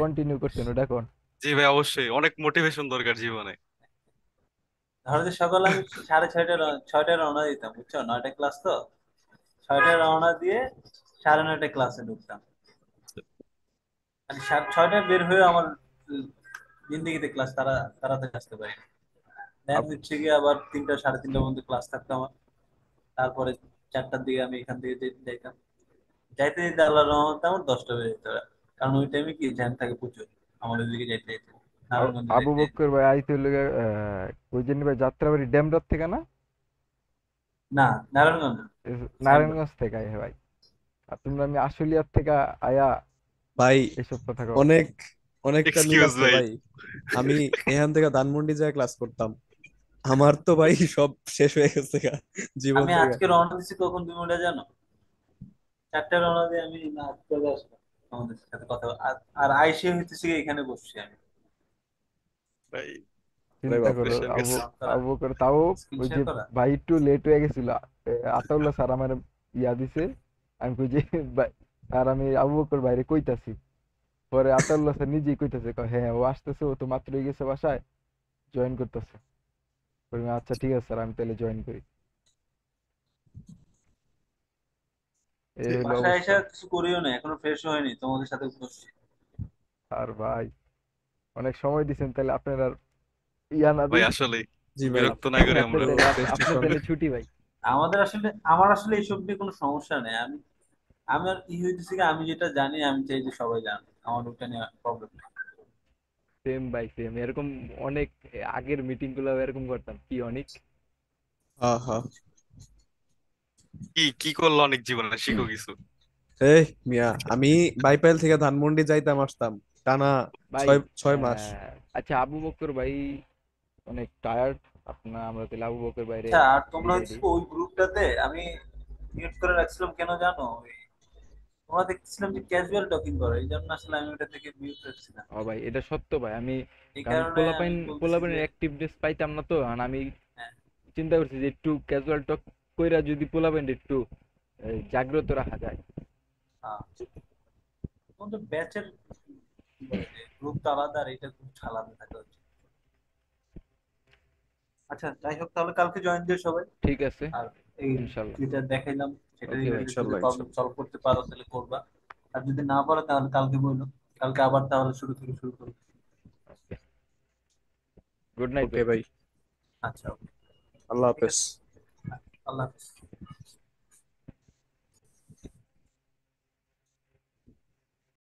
কন্টিনিউ করছেন ওটা কোন। জি ভাই অবশ্যই, অনেক মোটিভেশন দরকার জীবনে। ধরো যে সকালে আমি 6:30 রওনা দিতাম, বুঝছো? 9টায় ক্লাস তো, 6টায় রওনা দিয়ে 9:30টায় ক্লাসে ঢুকতাম। মানে 6টায় বের হয়ে আমার জিন্দিগিতে ক্লাস তাড়াতাড়ি আসতে পারি। দেন আপ- হচ্ছে গিয়ে আবার 3টা 3:30 পর্যন্ত ক্লাস থাকতো আমার। তারপরে 4টার দিকে আমি এখান থেকে যাইতাম, যাইতে যেতে আল্লাহ রহমতে আমার 10টা বেজে যেত। কারণ ওই টাইমে কি জ্যাম থাকে প্রচুর আমাদের দিকে যাইতে যাইতে, নারায়ণগঞ্জে আবু যাইতে যাইতে। বক্কর ভাই আইতে হইলো ওই জন্য ভাই যাত্রাবাড়ি ড্যামরাত থেকে না, না, নারায়ণগঞ্জ সাইনবোর্ড। নারায়ণগঞ্জ থেকে আয় ভাই। আর তোমরা আমি আশুলিয়ার থেকে আয়া ভাই এসব কথা কও। অনেকটা মিল এক্সকিউজ আছে ভাই। ভাই। আমি এখান থেকে ধানমন্ডি যায় ক্লাস করতাম, আমার তো ভাই সব শেষ হয়ে গেছে গা, জীবন আমি থেকে। আজকে রওনা দিছি কখন তুমি ওটা জানো? 4টায় রওনা দিয়ে আমি না চলে আসলাম আমাদের সাথে কথা আর আইসে হইতেছি এখানে বসছি আমি। ভাই আরে চিন্তা করো বাপরে। প্রেশার আবু গেছে। আবু বকর তাও স্ক্রিন ওই শেয়ার যে করা। ভাই একটু লেট হয়ে গেছিল। আতাউল্লাহ স্যার আমার ইয়া দিছে, আমি কই যে আর আমি আবু বকর বাইরে কইতাছি, পরে আতাউল্লাহ স্যার নিজেই কইতাছে হ্যাঁ ও আসতেছে, ও তো মাত্রই গেছে বাসায়, জয়েন করতেছে। আচ্ছা ঠিক আছে স্যার, আমি তাহলে জয়েন করি। এই হলো বাসায় এসে অবস্থা। কিছু করিও না, এখনো ফ্রেশ হয়নি, তোমাদের সাথে বসছি। আর ভাই অনেক সময় দিছেন, তাহলে আপনার আর ইয়া না ভাই দিই। আসলে জি ভাই, বিরক্ত না করে আপনি আমরা। তাহলে টেস্ট আপনি করেন। তাহলে ছুটি ভাই। আমার আসলে এইসব নিয়ে কোনো সমস্যা নেই। আমার কি হইতেছে কি, আমি যেটা জানি আমি চাই যে সবাই জানে, আমার ওটা নিয়ে প্রবলেম নেই। সেম ভাই সেম, এরকম অনেক আগের মিটিং গুলো এরকম করতাম কি অনেক। হ্যাঁ হ্যাঁ। কি কি করলো অনেক জীবনে, শিখো কিছু। এই মিয়া, আমি বাইপাইল থেকে ধানমন্ডি যাইতাম আসতাম টানা ভাই 6 মাস। আচ্ছা আবু বকর ভাই অনেক টায়ার্ড আপনার, আমরা তাহলে আবু বকর বাইরে আচ্ছা, আর তোমরা বিদায় হচ্ছে দিই। ওই গ্রুপটাতে আমি মিউট করে রাখছিলাম কেন জানো? তোমরা দেখছিলাম যে ক্যাজুয়াল টকিং করো, এই জন্য আসলে আমি ওটা থেকে মিউট রাখছিলাম। ও ভাই এটা সত্য ভাই, আমি এই কারণ কারণে আমি বলছি যে পোলাপাইনের অ্যাক্টিভনেস পাইতাম না তো, আর আমি হ্যাঁ, চিন্তা করছি যে একটু ক্যাজুয়াল টক কইরা যদি পোলাপাইন একটু জাগ্রত রাখা যায়। হ্যাঁ, তোমাদের ব্যাচের গ্রুপ তো আলাদা আর এটা খুব আলাদা থাকা উচিত। আচ্ছা যাই হোক, তাহলে কালকে জয়েন দিও সবাই। ঠিক আছে আর এই ইনশাল্লাহ। যেটা দেখাইলাম সেটা ওকে ভাই। রিলেটেড যদি ইনশাল্লাহ প্রবলেম ইনশাল্লাহ। সলভ করতে পারো তাহলে করবা, আর যদি না পারো তাহলে কালকে বললো, কালকে আবার তাহলে শুরু করবো। গুড নাইট ওকে ভাই। ভাই, আচ্ছা, okay, আল্লাহ ঠিক হাফেজ। আছে, আল্লাহ হাফেজ।